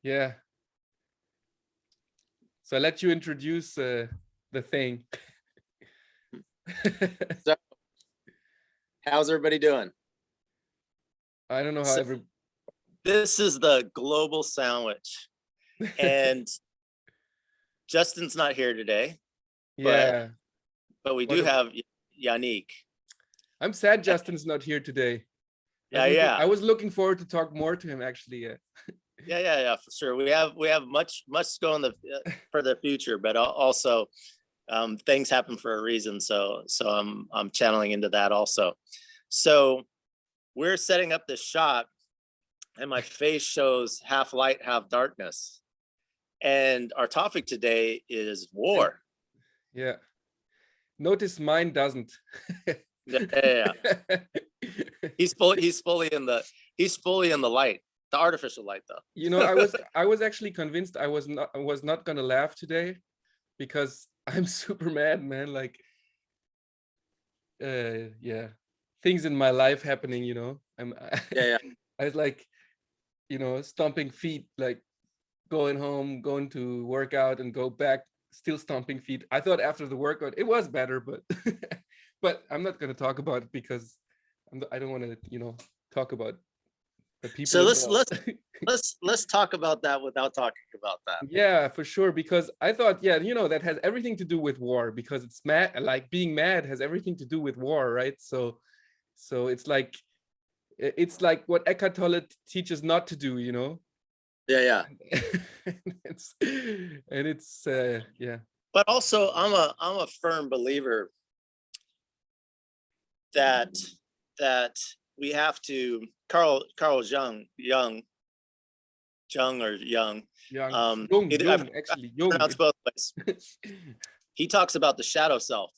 Yeah. So I let you introduce the thing. So, how's everybody doing? I don't know how So, this is the global sandwich, and Justin's not here today, yeah. but we do have Yaniq. I'm sad Justin's not here today. Yeah. I was looking forward to talk more to him actually. Yeah, for sure. We have much going for the future, but also things happen for a reason. So I'm channeling into that also. So we're setting up this shot, and my face shows half light, half darkness. And our topic today is war. Yeah. Notice mine doesn't. Yeah. He's fully in the light, the artificial light though. You know, I was actually convinced I was not gonna laugh today because I'm super mad, man. Like yeah, things in my life happening, you know. Yeah. I was like, you know, stomping feet, like going home, going to work out and go back, still stomping feet. I thought after the workout it was better, but but I'm not going to talk about it because I don't want to, you know, talk about the people. So let's talk about that without talking about that. Yeah, for sure, because I thought, yeah, you know, that has everything to do with war, because it's mad, like being mad has everything to do with war, right? So it's like what Eckhart Tolle teaches not to do, you know. Yeah. it's yeah. But also I'm a firm believer that we have to Carl Jung Actually Jung. Pronounce both ways. He talks about the shadow self.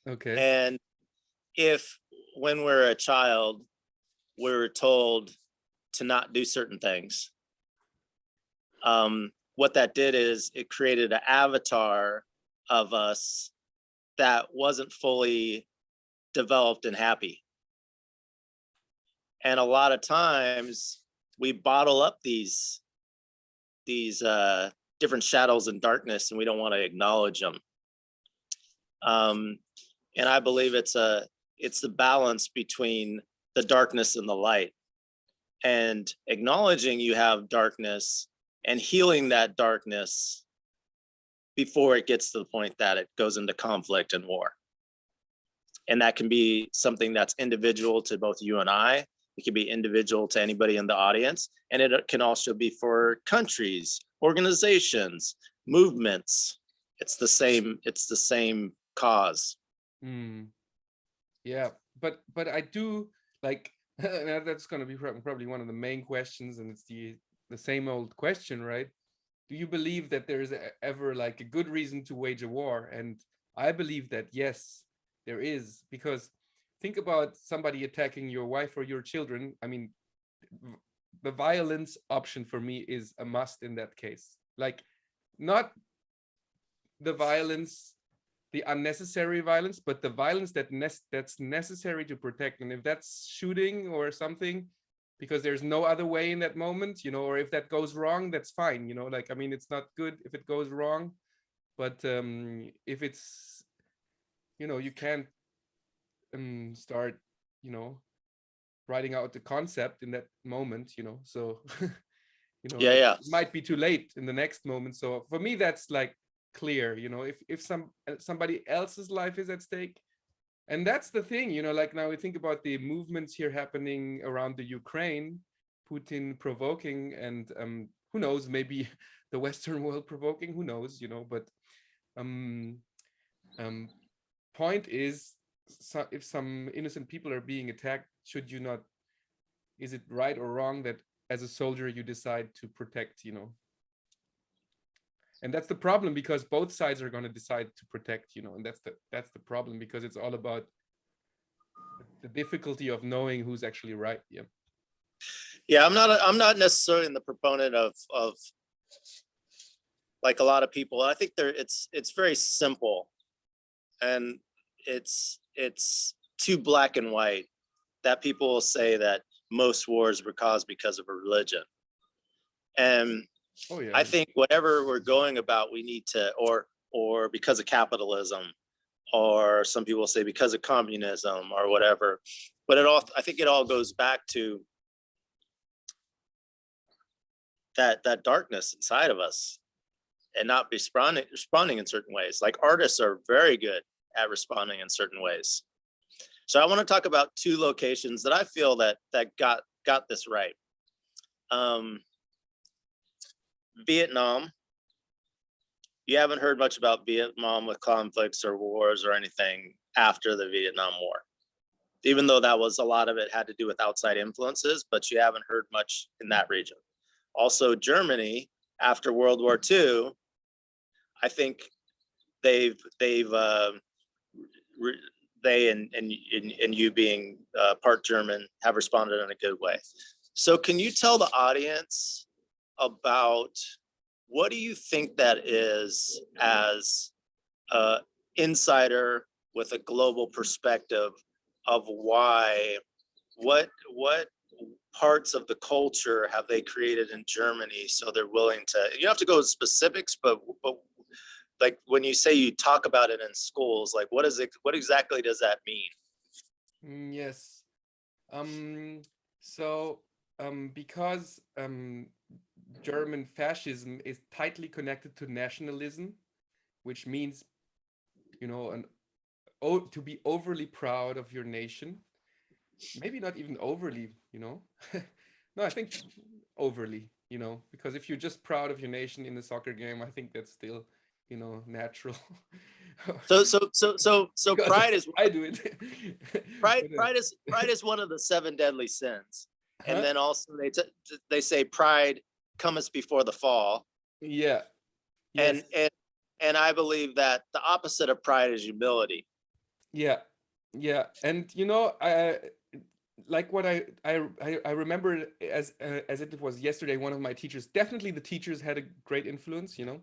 Okay. And if when we're a child we're told to not do certain things, what that did is it created an avatar of us that wasn't fully developed and happy. And a lot of times we bottle up these different shadows and darkness, and we don't want to acknowledge them. And I believe it's the balance between the darkness and the light, and acknowledging you have darkness and healing that darkness before it gets to the point that it goes into conflict and war. And that can be something that's individual to both you and I. It can be individual to anybody in the audience. And it can also be for countries, organizations, movements. It's the same cause. Yeah, but I do like that's going to be probably one of the main questions, and it's the same old question, right? Do you believe that there is ever like a good reason to wage a war? And I believe that yes, there is, because think about somebody attacking your wife or your children. I mean, the violence option for me is a must in that case. Like, not the violence, the unnecessary violence, but the violence that's necessary to protect. And if that's shooting or something, because there's no other way in that moment, you know, or if that goes wrong, that's fine, you know. Like, I mean, it's not good if it goes wrong, but if it's, you know, you can't start, you know, writing out the concept in that moment, you know. So you know, Yeah. It might be too late in the next moment. So for me, that's like clear, you know. If somebody else's life is at stake. And that's the thing, you know, like now we think about the movements here happening around the Ukraine, Putin provoking, and who knows, maybe the Western world provoking, who knows, you know. But point is, if some innocent people are being attacked, should you not, is it right or wrong that as a soldier you decide to protect, you know? And that's the problem, because both sides are going to decide to protect, you know. And that's the problem, because it's all about the difficulty of knowing who's actually right. Yeah, I'm not necessarily the proponent of like a lot of people. I think it's very simple, and it's too black and white that people will say that most wars were caused because of a religion. And Oh yeah. I think whatever we're going about, we need to, or because of capitalism, or some people say because of communism or whatever. But I think it all goes back to that darkness inside of us and not responding in certain ways. Like artists are very good at responding in certain ways. So I want to talk about two locations that I feel that got this right. Vietnam. You haven't heard much about Vietnam with conflicts or wars or anything after the Vietnam War, even though that was a lot of it had to do with outside influences, but you haven't heard much in that region. Also, Germany after World War II, I think they and you being part German have responded in a good way. So can you tell the audience about what do you think that is as an insider with a global perspective of why, what parts of the culture have they created in Germany so they're willing to, you don't have to go with specifics, but like when you say you talk about it in schools, like what exactly does that mean? Yes. So because German fascism is tightly connected to nationalism, which means, you know, to be overly proud of your nation. Maybe not even overly, you know. No, I think overly, you know, because if you're just proud of your nation in a soccer game, I think that's still, you know, natural. So pride is, I do it. pride is one of the 7 deadly sins. And Huh? then also they say pride cometh before the fall. Yeah. Yes. And I believe that the opposite of pride is humility. Yeah. Yeah. And you know, like what I remember as it was yesterday, one of my teachers, definitely the teachers had a great influence, you know,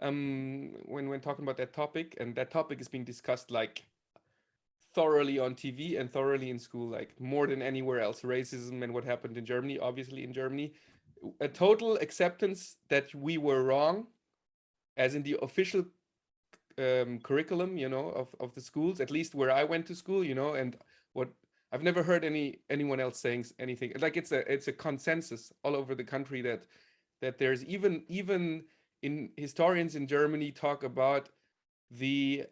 when talking about that topic, and that topic is being discussed like thoroughly on TV and thoroughly in school, like more than anywhere else. Racism and what happened in Germany, obviously in Germany, a total acceptance that we were wrong, as in the official curriculum, you know, of the schools, at least where I went to school, you know, and what I've never heard anyone else saying anything like it's a consensus all over the country that there's even in historians in Germany talk about the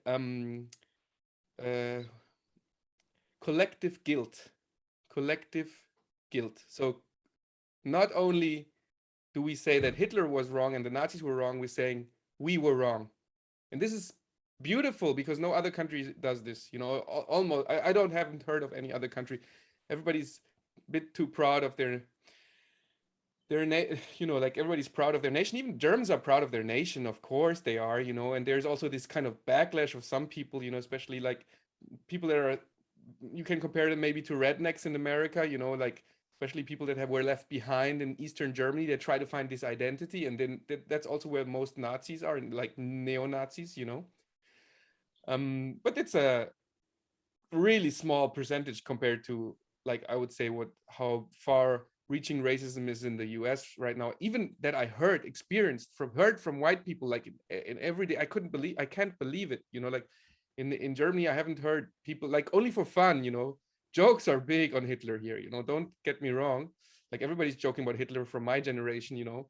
collective guilt. So not only do we say that Hitler was wrong and the Nazis were wrong, we're saying we were wrong. And this is beautiful because no other country does this, you know. Almost, haven't heard of any other country. Everybody's a bit too proud of their you know, like everybody's proud of their nation. Even Germans are proud of their nation, of course they are, you know. And there's also this kind of backlash of some people, you know, especially like people that are, you can compare them maybe to rednecks in America, you know, like especially people that were left behind in Eastern Germany. They try to find this identity, and then that's also where most Nazis are, like neo-Nazis, you know. But it's a really small percentage compared to, like, I would say how far reaching racism is in the US right now. Even that I heard from white people, like in every day. I can't believe it, you know, like in Germany, I haven't heard people, like, only for fun, you know. Jokes are big on Hitler here, you know, don't get me wrong. Like everybody's joking about Hitler from my generation, you know,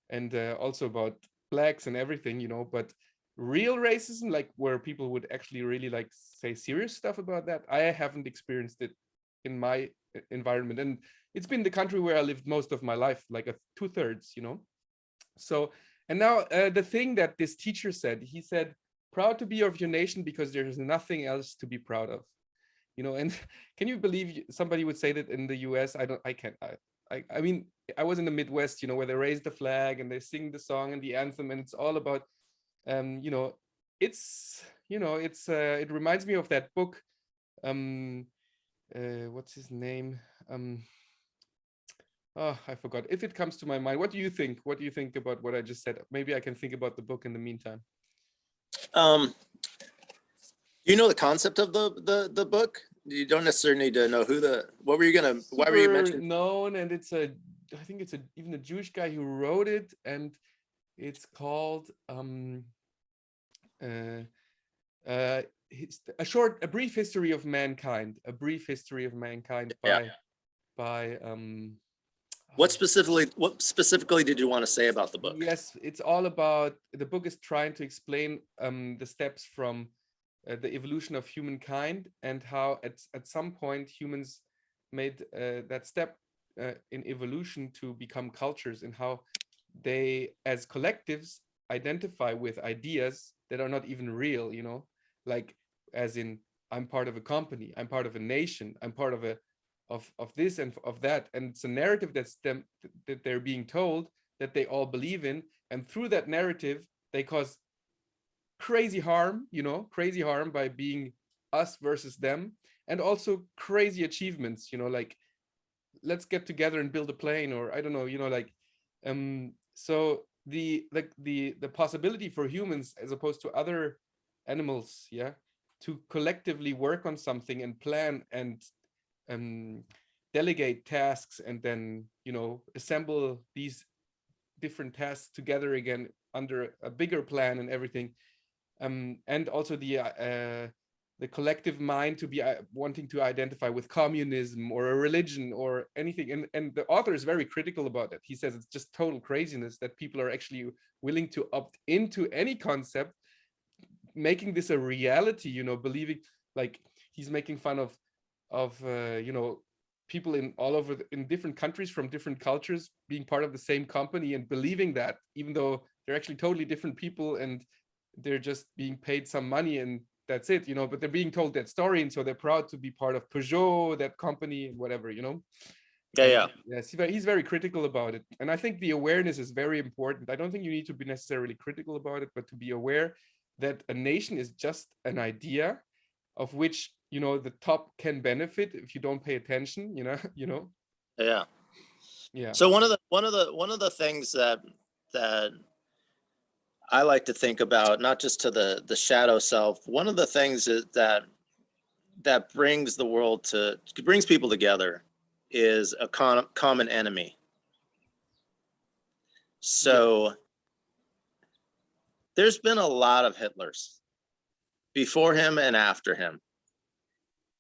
and also about blacks and everything, you know, but real racism, like where people would actually really like say serious stuff about that, I haven't experienced it in my environment. And it's been the country where I lived most of my life, like 2/3, you know. So, and now the thing that this teacher said, he said, proud to be of your nation because there's nothing else to be proud of, you know. And can you believe somebody would say that in the US? I mean, I was in the Midwest, you know, where they raise the flag and they sing the song and the anthem, and it's all about you know, it's, you know, it's it reminds me of that book, what's his name, oh, I forgot. If it comes to my mind, what do you think about what I just said? Maybe I can think about the book in the meantime. You know the concept of the book? You don't necessarily need to know why were you mentioning? Known, and it's a I think it's even a Jewish guy who wrote it, and it's called a brief history of mankind, Yeah. by What specifically did you want to say about the book? yes, it's all about, the book is trying to explain the steps from the evolution of humankind, and how at some point humans made that step in evolution to become cultures, and how they as collectives identify with ideas that are not even real, like, as in, I'm part of a company, I'm part of a nation, I'm part of this and of that, and it's a narrative that they're being told, that they all believe in, and through that narrative they cause crazy harm, by being us versus them, and also crazy achievements, like, let's get together and build a plane, or I don't know, so the possibility for humans, as opposed to other animals, to collectively work on something and plan and delegate tasks, and then assemble these different tasks together again under a bigger plan and everything, and also the collective mind to be wanting to identify with communism or a religion or anything, and the author is very critical about it. He says it's just total craziness that people are actually willing to opt into any concept, making this a reality, believing, like, he's making fun of people in all over in different countries from different cultures being part of the same company and believing that, even though they're actually totally different people, and they're just being paid some money and that's it, but they're being told that story, and so they're proud to be part of Peugeot, that company, and whatever, Yes, he's very critical about it, and I think the awareness is very important. I don't think you need to be necessarily critical about it, but to be aware that a nation is just an idea, of which the top can benefit if you don't pay attention. Yeah. So one of the things that I like to think about, not just to the shadow self, one of the things is that brings people together is a common enemy. So there's been a lot of Hitlers before him and after him.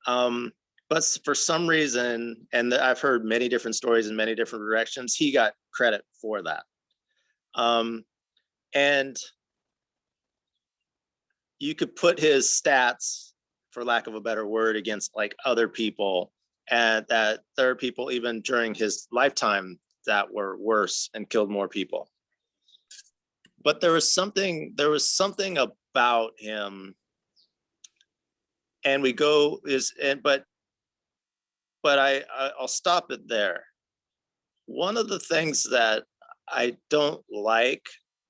But for some reason, and I've heard many different stories in many different directions, he got credit for that. And you could put his stats, for lack of a better word, against like other people, and that there are people even during his lifetime that were worse and killed more people. But there was something about him, and I'll stop it there. One of the things that I don't like,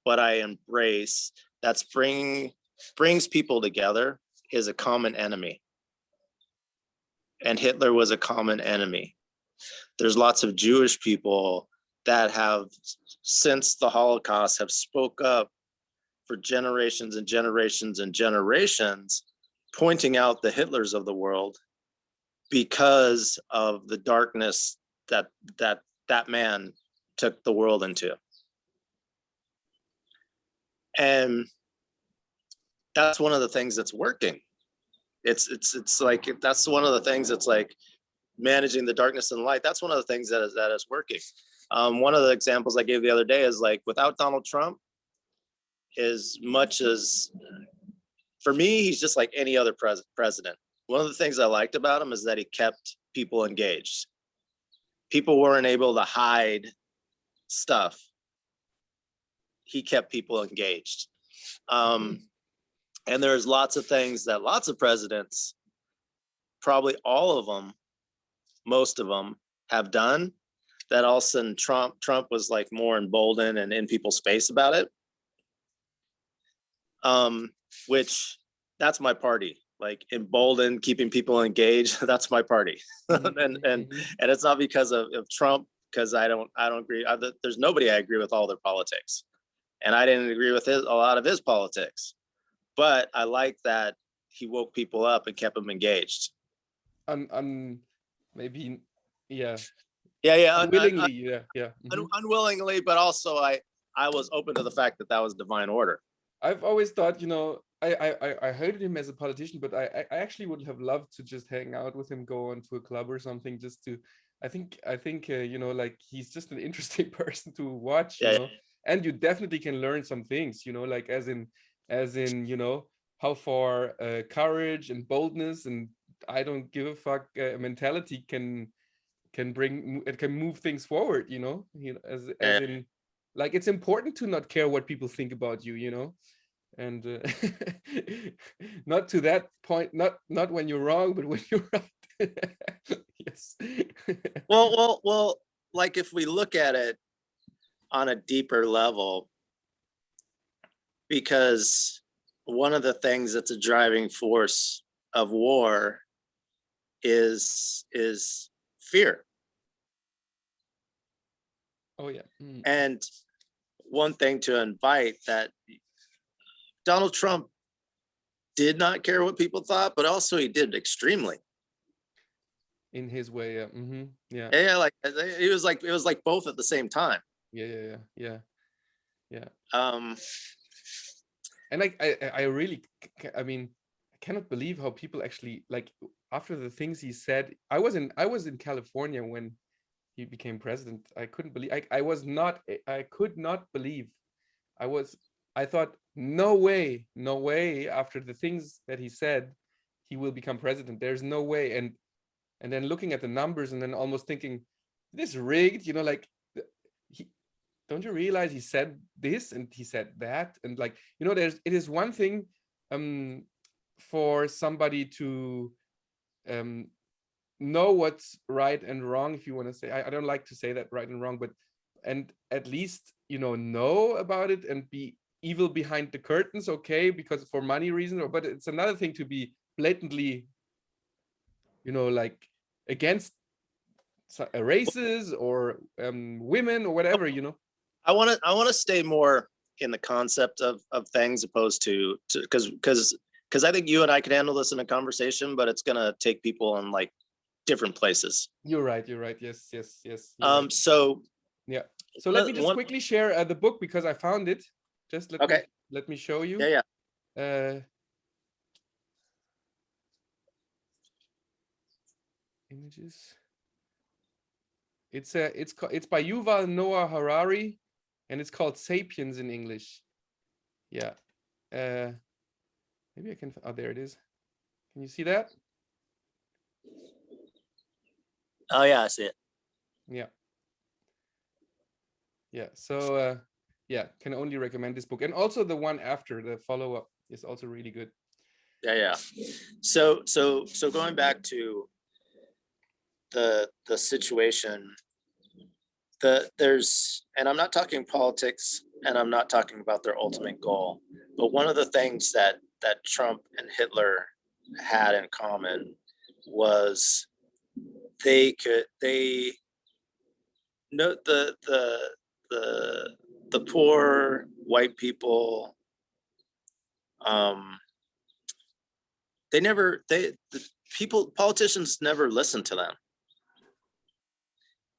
but I embrace, that's brings people together, is a common enemy. And Hitler was a common enemy. There's lots of Jewish people that have, since the Holocaust, have spoke up for generations and generations and generations, pointing out the Hitlers of the world because of the darkness that man took the world into. And that's one of the things that's working. It's like, that's one of the things that's like managing the darkness and the light. That's one of the things that is working. One of the examples I gave the other day is like, without Donald Trump, as much as, for me, he's just like any other president. One of the things I liked about him is that he kept people engaged. People weren't able to hide stuff. He kept people engaged. And there's lots of things that lots of presidents, probably all of them, most of them, have done, that all of a sudden Trump was like more emboldened and in people's face about it. Which, that's my party. Like, emboldened, keeping people engaged, that's my party. and it's not because of Trump, because I don't agree. There's nobody I agree with all their politics, and I didn't agree with a lot of his politics, but I like that he woke people up and kept them engaged. Maybe, yeah, Willingly, yeah. Unwillingly, but also I was open to the fact that that was divine order. I've always thought, I hated him as a politician, but I actually would have loved to just hang out with him, go on to a club or something, just to. I think like he's just an interesting person to watch, and you definitely can learn some things, like as in how far courage and boldness and I don't give a fuck mentality can move things forward, as in like it's important to not care what people think about you, and not to that point, not when you're wrong, but when you're right. Yes. well, like if we look at it on a deeper level, because one of the things that's a driving force of war is fear. Oh yeah. And one thing to invite that Donald Trump did not care what people thought, but also he did extremely in his way. Yeah. Yeah, like it was like both at the same time. Yeah. And like I really, I mean, I cannot believe how people actually, like, after the things he said. I was in California when he became president. I couldn't believe. I could not believe. I thought, no way. After the things that he said, he will become president. There's no way. And then looking at the numbers and then almost thinking, this rigged. Like, don't you realize he said this and he said that, and like, it is one thing for somebody to know what's right and wrong, if you want to say. I don't like to say that, right and wrong, but and at least know about it and be evil behind the curtains, okay, because for money reasons. But it's another thing to be blatantly like against races or women or whatever. I want to stay more in the concept of things, opposed to because I think you and I could handle this in a conversation, but it's gonna take people in like different places. You're right. Yes. Right. So yeah. So let me just quickly share the book, because I found it. Just let me show you. Yeah. Images. It's by Yuval Noah Harari, and it's called Sapiens in English. Yeah. Maybe I can. Oh, there it is. Can you see that? Oh yeah, I see it. Yeah. So can only recommend this book, and also the one after, the follow-up, is also really good. Yeah. So going back to the situation, and I'm not talking politics, and I'm not talking about their ultimate goal, but one of the things that Trump and Hitler had in common was they know the poor white people. Politicians never listened to them,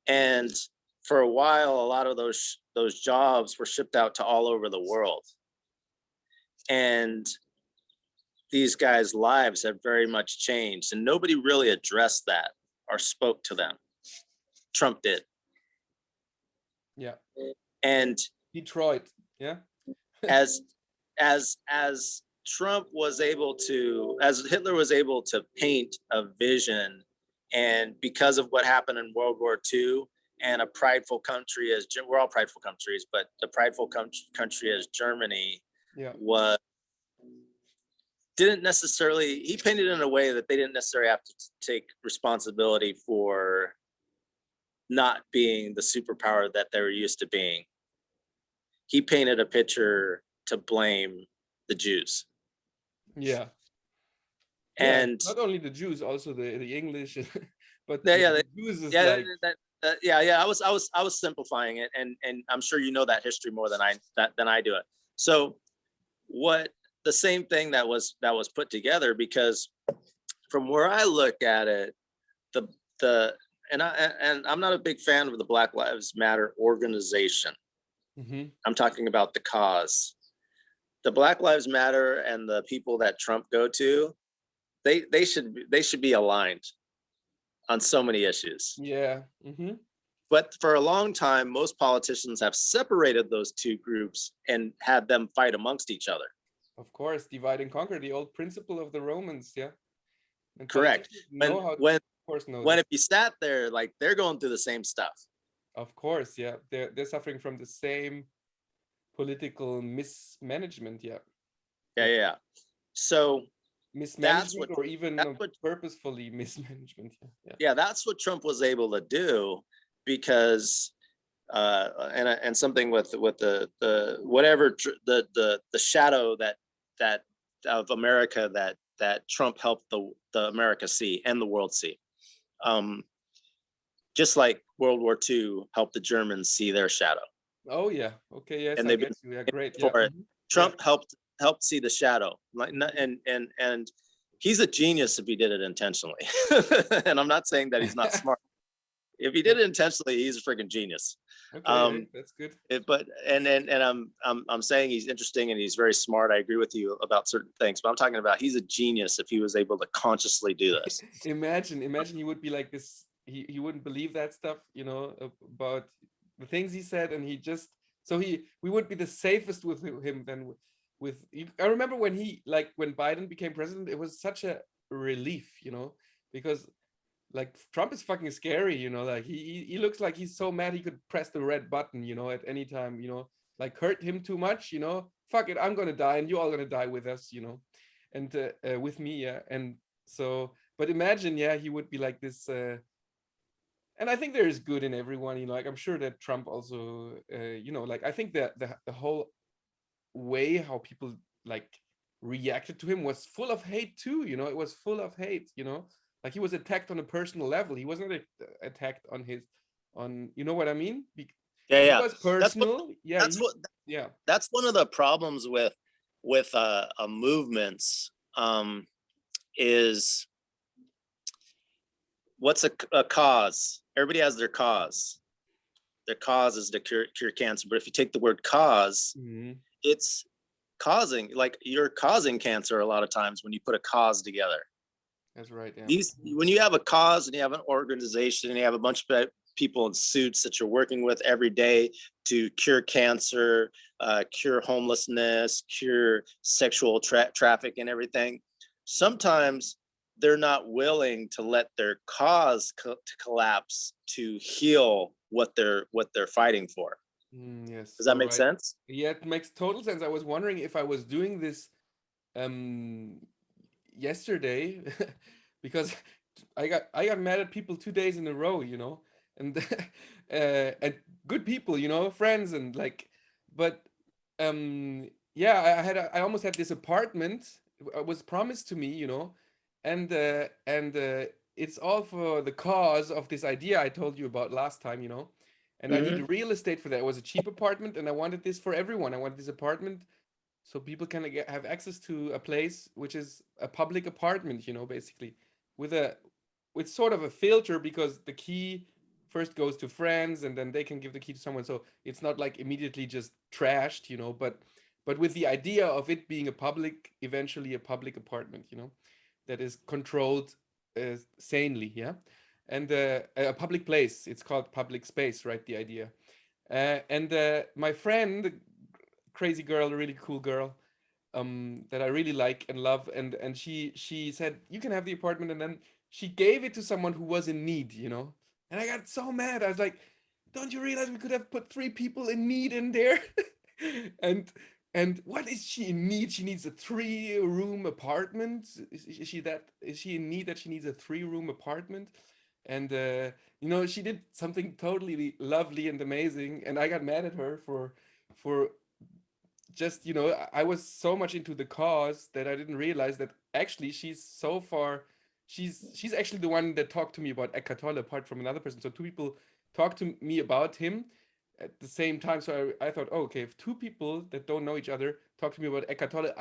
and for a while, a lot of those jobs were shipped out to all over the world, and these guys' lives have very much changed, and nobody really addressed that or spoke to them. Trump did. Yeah. And Detroit. Yeah. as Trump was able to, as Hitler was able to paint a vision, and because of what happened in World War II, and a prideful country as we're all prideful countries, but the prideful country as Germany didn't necessarily, he painted in a way that they didn't necessarily have to take responsibility for not being the superpower that they were used to being. He painted a picture to blame the Jews. Yeah. And not only the Jews, also the English, but the Jews is like I was simplifying it, and I'm sure you know that history more than I do it. So what the same thing that was put together, because from where I look at it, the and I'm not a big fan of the Black Lives Matter organization. Mm-hmm. I'm talking about the cause. The Black Lives Matter and the people that Trump go to, they should be aligned on so many issues. Yeah. Mm-hmm. But for a long time, most politicians have separated those two groups and had them fight amongst each other. Of course, divide and conquer, the old principle of the Romans. Yeah. And Correct. politicians know how to, When of course, know when this. if you sat there, like they're going through the same stuff. Of course, yeah. They're suffering from the same political mismanagement. Yeah. Yeah. So Mismanagement or even that's what purposefully mismanagement. yeah, that's what Trump was able to do because and something with the whatever the shadow that of America that Trump helped the America see and the world see. Just like World War II helped the Germans see their shadow. Oh yeah. Okay. Yes. And I they've get been you. Yeah. Great. for Yeah. it. Trump helped see the shadow. And he's a genius if he did it intentionally. And I'm not saying that he's not smart. If he did it intentionally, he's a freaking genius. Okay, that's good. But I'm saying he's interesting and he's very smart. I agree with you about certain things, but I'm talking about he's a genius if he was able to consciously do this. imagine he would be like this. He wouldn't believe that stuff, you know, about the things he said, and he just we would be the safest with him than with. I remember when when Biden became president, it was such a relief, you know, because like Trump is fucking scary, you know, like he looks like he's so mad he could press the red button, you know, at any time, you know, like hurt him too much, you know, fuck it, I'm gonna die and you all gonna die with us, you know, and with me, yeah. And so, but imagine, yeah, he would be like this, and I think there is good in everyone, you know, like I'm sure that Trump also, you know, like I think that the whole way how people like reacted to him was full of hate too, you know, it was full of hate, you know. Like he was attacked on a personal level. He wasn't attacked on you know what I mean? Yeah. It was personal. That's one of the problems with movements is what's a cause? Everybody has their cause. Their cause is to cure cancer. But if you take the word cause, it's causing, like you're causing cancer a lot of times when you put a cause together. That's right. Yeah. When you have a cause and you have an organization and you have a bunch of people in suits that you're working with every day to cure cancer, cure homelessness, cure sexual traffic and everything, sometimes they're not willing to let their cause collapse to heal what they're fighting for. Yes. Does that make sense? Yeah, it makes total sense. I was wondering if I was doing this yesterday because I got mad at people 2 days in a row, you know, and and good people, you know, friends, and like, but yeah, I almost had this apartment. It was promised to me, you know, and it's all for the cause of this idea I told you about last time, you know, and I need real estate for that. It was a cheap apartment, and I wanted this for everyone. I wanted this apartment so people can have access to a place which is a public apartment, you know, basically with sort of a filter, because the key first goes to friends and then they can give the key to someone, so it's not like immediately just trashed, you know, but with the idea of it being eventually a public apartment, you know, that is controlled sanely, yeah, and a public place. It's called public space, right? The idea, and my friend, crazy girl, a really cool girl, that I really like and love, and she said you can have the apartment, and then she gave it to someone who was in need, you know, and I got so mad. I was like, don't you realize we could have put 3 people in need in there? and what is she in need? She needs a 3-room apartment. Is she in need that she needs a 3-room apartment? And you know, she did something totally lovely and amazing, and I got mad at her for just, you know, I was so much into the cause that I didn't realize that actually she's actually the one that talked to me about Eckhart Tolle, apart from another person. So 2 people talked to me about him at the same time. So I thought, oh, okay, if 2 people that don't know each other talk to me about Eckhart Tolle,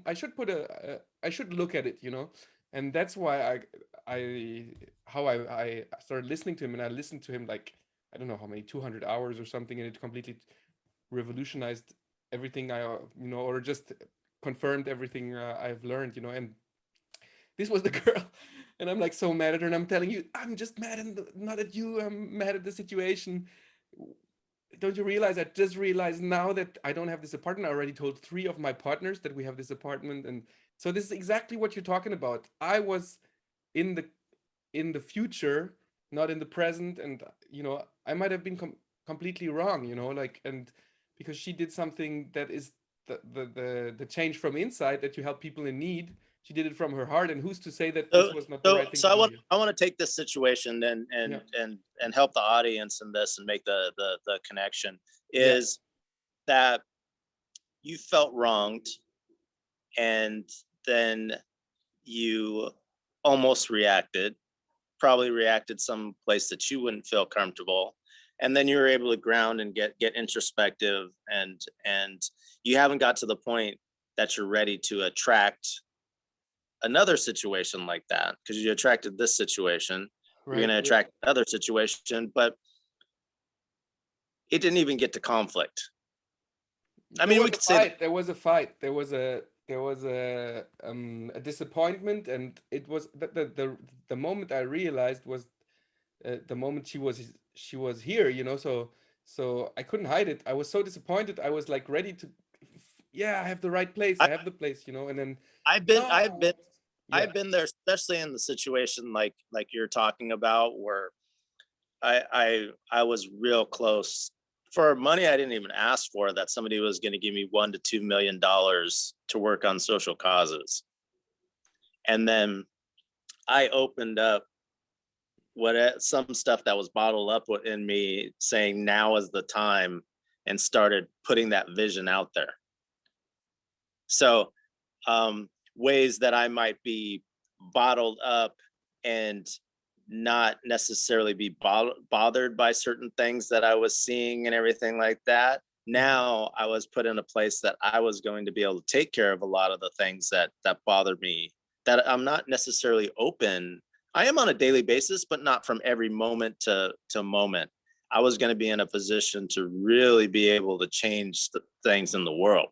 I should look at it, you know. And that's why I started listening to him, and I listened to him like, I don't know how many, 200 hours or something, and it completely revolutionized everything or just confirmed everything I've learned, and this was the girl. And I'm like so mad at her, and I'm telling you, I'm just mad not at you, I'm mad at the situation. Don't you realize, I just realized now that I don't have this apartment. I already told 3 of my partners that we have this apartment. And so this is exactly what you're talking about. I was in the future, not in the present. And I might have been completely wrong, like, and because she did something that is the change from inside, that you help people in need. She did it from her heart, and who's to say that this So, was not the so, right thing so to I do want here? I want to take this situation and Yeah. help the audience in this and make the connection. Yeah. Is that you felt wronged, and then you almost reacted, probably reacted some place that you wouldn't feel comfortable, and then you were able to ground and get introspective, and you haven't got to the point that you're ready to attract another situation like that, because you attracted this situation. You're going Right. to Yeah. attract another situation, but it didn't even get to conflict. I There mean, was we a could say fight. There was a fight. There was a disappointment, and it was the moment I realized was the moment she was here. So I couldn't hide it. I was so disappointed. I was like ready to, yeah, I have the right place. I, I have the place. And then I've been no, I've been yeah, I've been there, especially in the situation like you're talking about, where I was real close for money I didn't even ask for, that somebody was going to give me $1 to $2 million to work on social causes. And then I opened up some stuff that was bottled up in me, saying now is the time, and started putting that vision out there. So ways that I might be bottled up and not necessarily be bothered by certain things that I was seeing and everything like that. mhm, Now I was put in a place that I was going to be able to take care of a lot of the things that bothered me, that I'm not necessarily open. I am on a daily basis, but not from every moment to moment. I was going to be in a position to really be able to change the things in the world.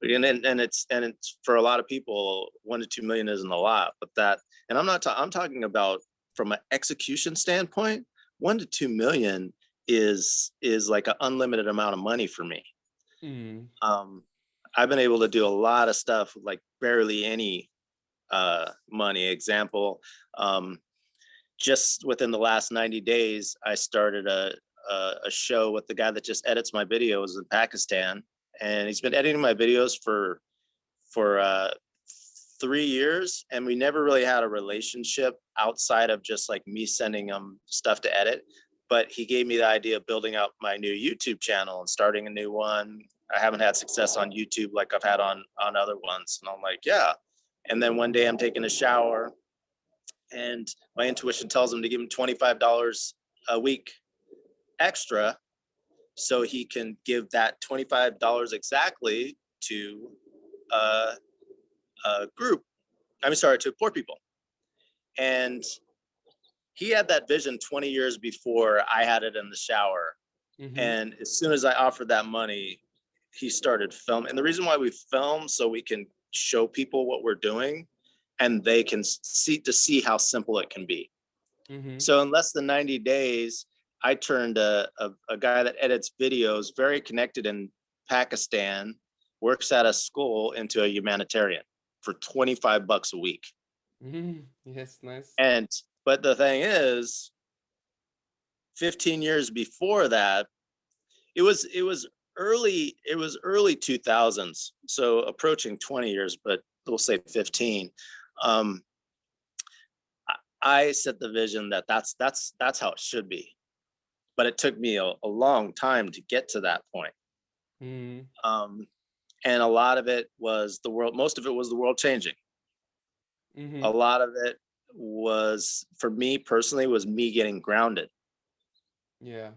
And it's for a lot of people, 1 to 2 million isn't a lot, but and I'm talking about from an execution standpoint. 1 to 2 million is like an unlimited amount of money for me. mhm, um I've been able to do a lot of stuff with like barely any money. Example, um just within the last 90 days, I started a show with the guy that just edits my videos in Pakistan, and he's been editing my videos for 3 years, and we never really had a relationship outside of just like me sending him stuff to edit. But he gave me the idea of building out my new YouTube channel and starting a new one. I haven't had success on YouTube like I've had on other ones, and I'm like, yeah. And then one day I'm taking a shower, and my intuition tells him to give him $25 a week extra, so he can give that $25 exactly to uh, a group. I'm sorry, to poor people. And he had that vision 20 years before I had it in the shower. mhm, And as soon as I offered that money, he started filming. And the reason why we film, so we can show people what we're doing, and they can see how simple it can be. mhm. So in less than 90 days, I turned a guy that edits videos, very connected in Pakistan, works at a school, into a humanitarian for $25 a week. Mhm. Yes, nice. And but the thing is, 15 years before that, it was early 2000s, so approaching 20 years, but we'll say 15. Um, I set the vision that that's how it should be, but it took me a long time to get to that point. Mhm, Um, and a lot of it was the world. Most of it was the world changing. A mhm. lot of it was, for me personally, was me getting grounded, Yeah.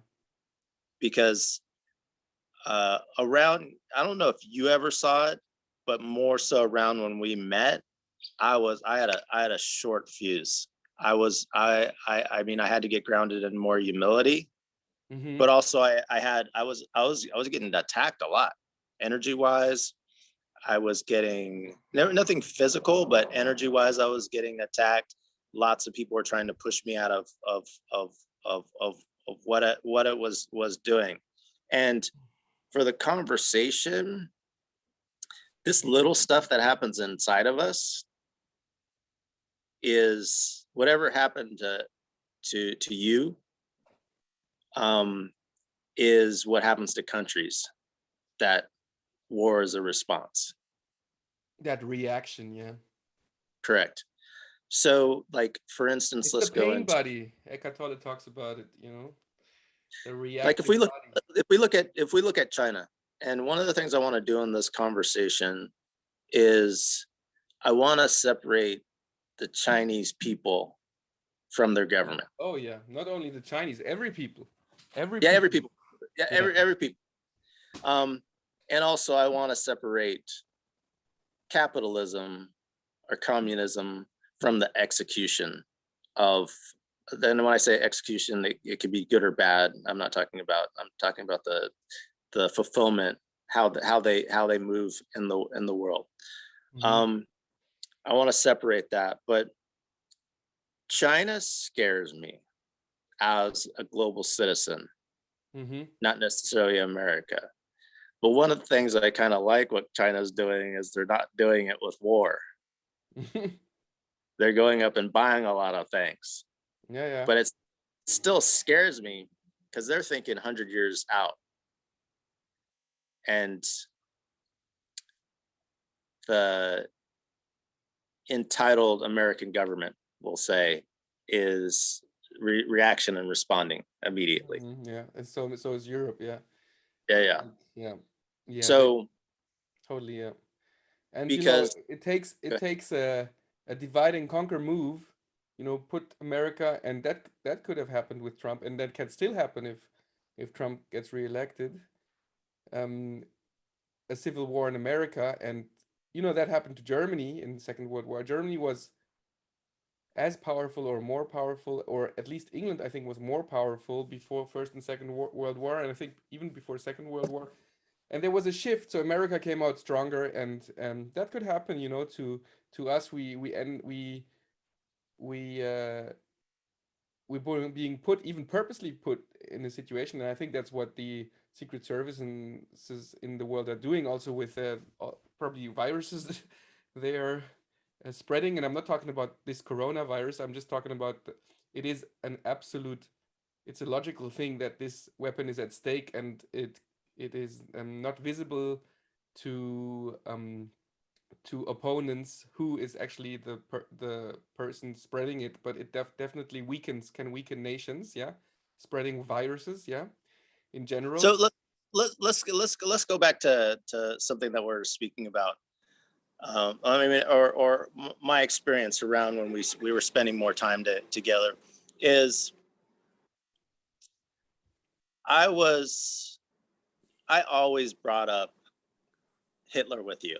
because around, I don't know if you ever saw it, but more so around when we met, I had a short fuse. I mean, I had to get grounded in more humility, but also I was getting attacked a lot, energy wise. I was getting nothing physical, but energy wise, I was getting attacked. Lots of people were trying to push me out of what it was doing. And for the conversation, this little stuff that happens inside of us is whatever happened to you, is what happens to countries that war is a response. That reaction, yeah. Correct. So, like, for instance, It's let's the go pain into body. Eckhart Tolle talks about it, you know, the reactive like if we body. look at China, and one of the things I want to do in this conversation is I want to separate the Chinese people from their government. Oh yeah, not only the Chinese, every people. Every Yeah, people. Every people. And also I want to separate capitalism or communism from the execution of, then when I say execution, it could be good or bad. I'm talking about the fulfillment, how they move in the world. I want to separate that, but China scares me as a global citizen, not necessarily America. But one of the things that I kind of like what China's doing is they're not doing it with war. They're going up and buying a lot of things. Yeah. But it still scares me because they're thinking 100 years out. And the entitled American government, will say, is reaction and responding immediately. Yeah, and so is Europe. Yeah. Yeah. So totally, yeah. And because it takes a divide and conquer move, put America, and that could have happened with Trump, and that can still happen if Trump gets reelected. A civil war in America, and that happened to Germany in the Second World War. Germany was as powerful or more powerful, or at least England, I think, was more powerful before First and Second World War, and I think even before Second World War. And there was a shift, so America came out stronger, and that could happen, to us. We're being put, even purposely put, in a situation, and I think that's what the Secret Services in the world are doing, also with probably viruses they are spreading. And I'm not talking about this coronavirus. I'm just talking about it is it's a logical thing that this weapon is at stake, and it is not visible to opponents who is actually the person spreading it, but it definitely can weaken nations, yeah, spreading viruses, yeah, in general. So let's go back to something that we're speaking about. I mean, or my experience around when we were spending more time together is I always brought up Hitler with you.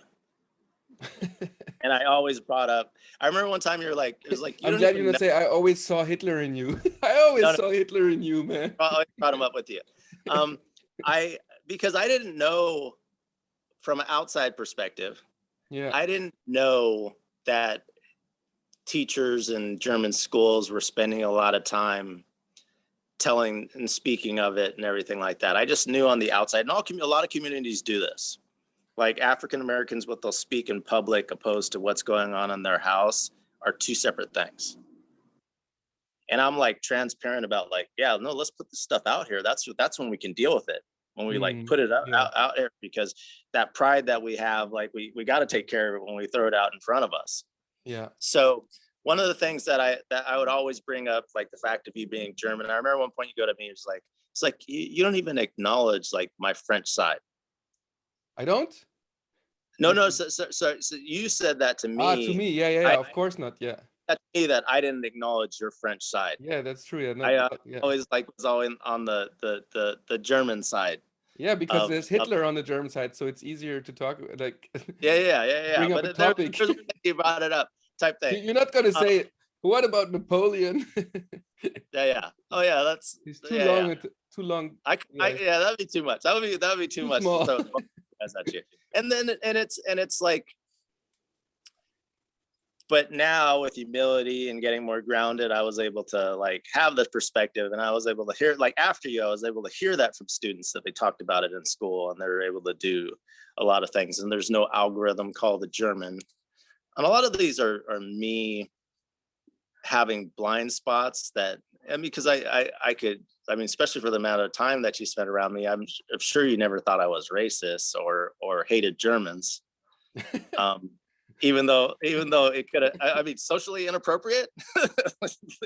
And I always brought up, I remember one time you were like, it was like, I'm glad you didn't say I always saw Hitler in you. I always saw Hitler in you, man. I always brought him up with you. Because I didn't know from an outside perspective, I didn't know that teachers in German schools were spending a lot of time telling and speaking of it and everything like that. I just knew on the outside, and a lot of communities do this. Like African Americans, what they'll speak in public opposed to what's going on in their house are two separate things. And I'm like transparent about like, yeah, no, let's put this stuff out here. That's when we can deal with it. When we like put it out there, because that pride that we have, like we got to take care of it when we throw it out in front of us. Yeah. So one of the things that I would always bring up, like the fact of you being German. I remember one point you go to me, it's like you don't even acknowledge like my French side. I don't? No. So you said that to me. To me, yeah. Of course not. Yeah. That to me that I didn't acknowledge your French side. Yeah, that's true. I always was always on the German side. Yeah, because there's of Hitler on the German side, so it's easier to talk like yeah. bring up a But there's topic. a reason you brought it up, type thing. You're not gonna Um, say, what about Napoleon? yeah. Oh yeah, that's He's too yeah. long. Too long. Yeah, that'd be too much. That would be too Too much to small. throw guys at you. And then it's like, but now with humility and getting more grounded, I was able to like have this perspective, and I was able to hear, like after you, I was able to hear that from students that they talked about it in school, and they're able to do a lot of things. And there's no algorithm called the German. And a lot of these are me having blind spots that, and because I could, I mean, especially for the amount of time that you spent around me, I'm sure you never thought I was racist or hated Germans. Even though it could have, I mean, socially inappropriate.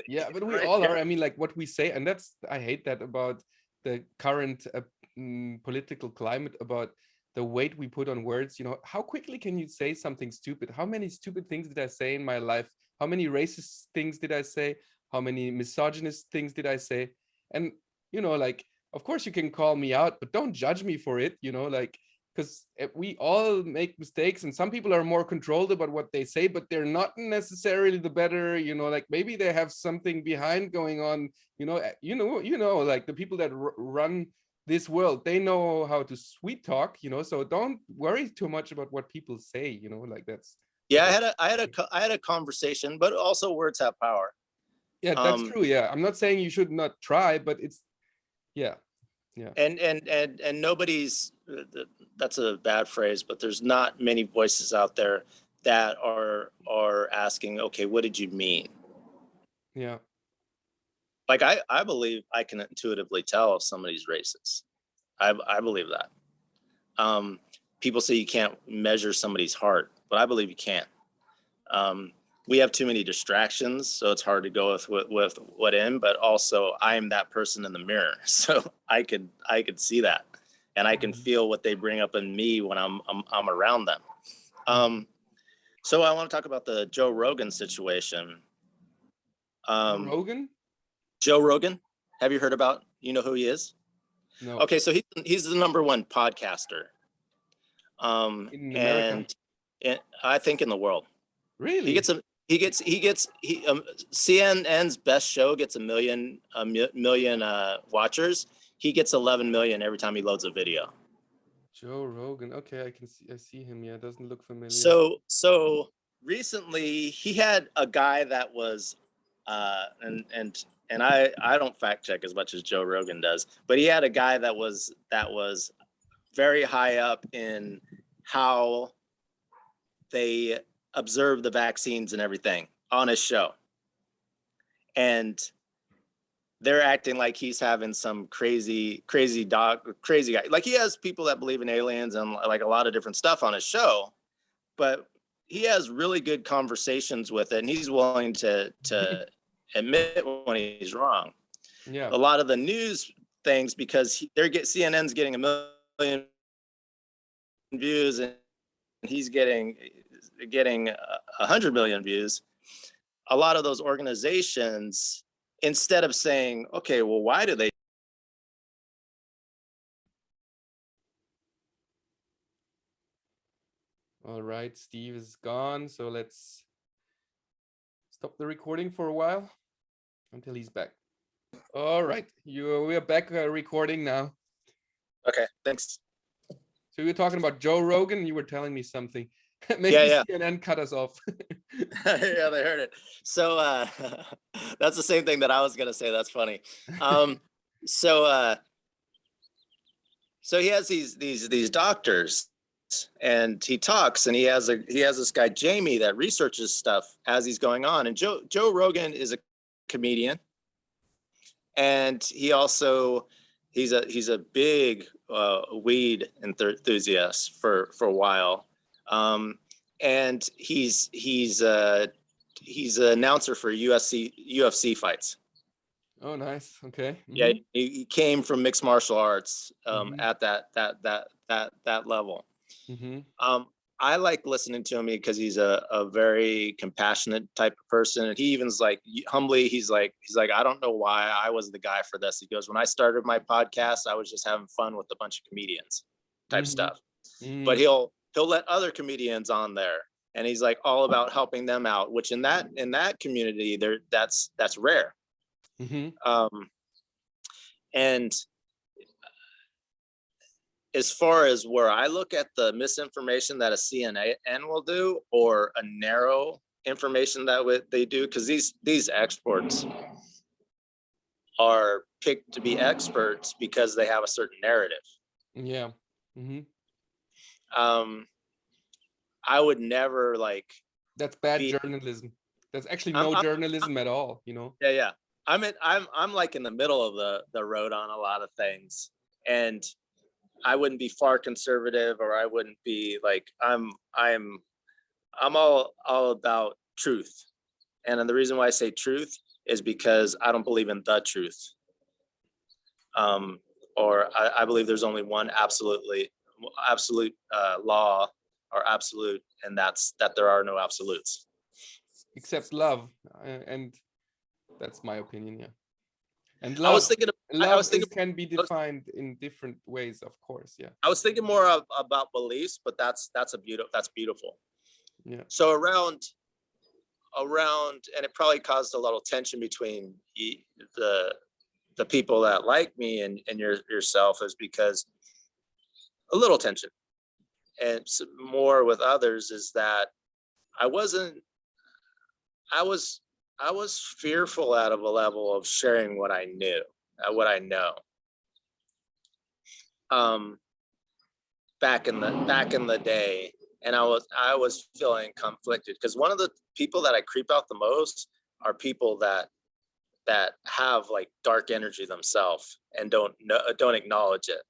Yeah, but we Right all here. are. I mean, like what we say, and that's, I hate that about the current political climate, about the weight we put on words. You know, how quickly can you say something stupid? How many stupid things did I say in my life? How many racist things did I say? How many misogynist things did I say? And, you know, like, of course you can call me out, but don't judge me for it, you know, like, because we all make mistakes, and some people are more controlled about what they say, but they're not necessarily the better, you know, like maybe they have something behind going on, like the people that run this world, they know how to sweet talk, you know, so don't worry too much about what people say, you know, like that's Yeah, I had a conversation, but also words have power. yeah, that's true. Yeah, I'm not saying you should not try, but it's yeah. And nobody's, that's a bad phrase, but there's not many voices out there that are asking, okay, what did you mean? Yeah. Like I believe I can intuitively tell if somebody's racist. I believe that. People say you can't measure somebody's heart, but I believe you can. We have too many distractions, so it's hard to go with what in, but also I'm that person in the mirror. So I could see that, and I can feel what they bring up in me when I'm around them. So I want to talk about the Joe Rogan situation. Rogan? Joe Rogan, have you heard about, you know who he is? No. Okay, so he's the number 1 podcaster. In America? And I think in the world. Really? CNN's best show gets a million watchers. He gets 11 million every time he loads a video. Joe Rogan. Okay, I see him. Yeah, it doesn't look familiar. So recently he had a guy that was and I don't fact check as much as Joe Rogan does, but he had a guy that was very high up in how they observe the vaccines and everything on his show. And they're acting like he's having some crazy guy. Like he has people that believe in aliens and like a lot of different stuff on his show, but he has really good conversations with it, and he's willing to admit when he's wrong. Yeah. A lot of the news things, because CNN's getting a million views and he's getting 100 million views. A lot of those organizations, instead of saying, okay, well, why do they? All right, Steve is gone, so let's stop the recording for a while until he's back. All right, we are back recording now. Okay, thanks. So you were talking about Joe Rogan, and you were telling me something. Maybe Yeah. CNN cut us off. Yeah, they heard it. So that's the same thing that I was gonna say. That's funny. So he has these doctors, and he talks, and he has this guy Jamie that researches stuff as he's going on. And Joe Rogan is a comedian, and he also he's a big weed enthusiast for a while. And he's an announcer for UFC fights. Oh, nice. Okay. Yeah, he came from mixed martial arts at that level. I like listening to him because he's a very compassionate type of person. And he even's like humbly, he's like, I don't know why I was the guy for this. He goes, when I started my podcast, I was just having fun with a bunch of comedians type stuff. But he'll let other comedians on there. And he's like all about helping them out, which in that community there, that's rare. And as far as where I look at the misinformation that a CNN will do, or a narrow information that they do, because these experts are picked to be experts because they have a certain narrative. Yeah. I would never like. That's bad journalism. That's actually no journalism at all, you know? Yeah. I'm like in the middle of the road on a lot of things, and I wouldn't be far conservative, or I wouldn't be like, I'm all about truth. And then the reason why I say truth is because I don't believe in the truth. Or I believe there's only one absolute law, or absolute, and that's that there are no absolutes. Except love, and that's my opinion, yeah. And love, can be defined in different ways, of course, yeah. I was thinking more about beliefs, but that's beautiful. Yeah. So around, and it probably caused a little tension between the people that like me and yourself, is because a little tension, and more with others, is that I was fearful out of a level of sharing what I knew, what I know. Back in the day, and I was feeling conflicted, because one of the people that I creep out the most are people that have like dark energy themselves and don't acknowledge it.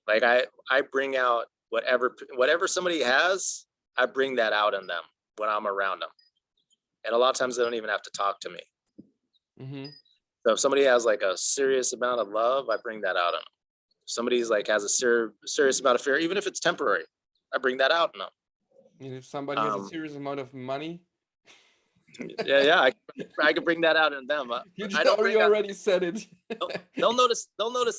Like I bring out whatever somebody has, I bring that out in them when I'm around them. And a lot of times they don't even have to talk to me. So if somebody has like a serious amount of love, I bring that out in them. If somebody's like has a serious amount of fear, even if it's temporary, I bring that out in them. And if somebody has a serious amount of money, yeah, I can bring that out in them. You already said it. They'll notice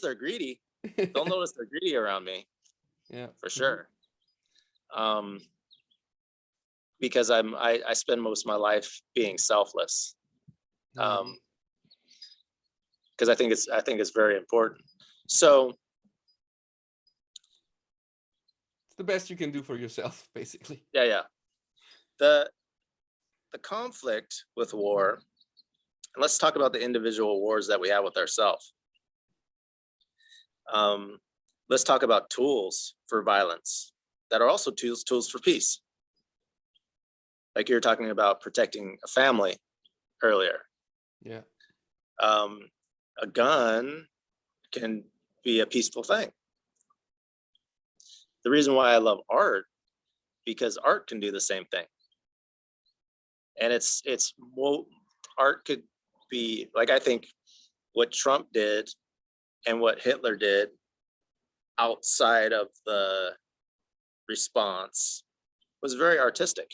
they're greedy. They'll notice they're greedy around me. Yeah, for sure. Because I spend most of my life being selfless. Because I think it's very important. So it's the best you can do for yourself, basically. Yeah. The conflict with war, and let's talk about the individual wars that we have with ourselves. Let's talk about tools for violence that are also tools for peace. Like you were talking about protecting a family earlier. Yeah. A gun can be a peaceful thing. The reason why I love art, because art can do the same thing. And art could be like, I think what Trump did and what Hitler did outside of the response was very artistic.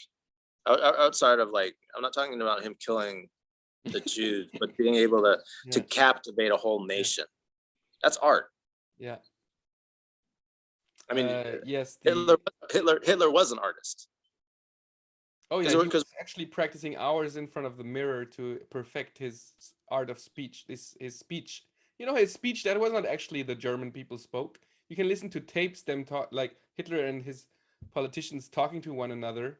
Outside of like, I'm not talking about him killing the Jews, but being able to captivate a whole nation. That's art. Yeah. I mean, yes. Hitler was an artist. Oh yeah, he was actually practicing hours in front of the mirror to perfect his art of speech. His speech, his speech that was not actually the German people spoke. You can listen to tapes them talk, like Hitler and his politicians talking to one another.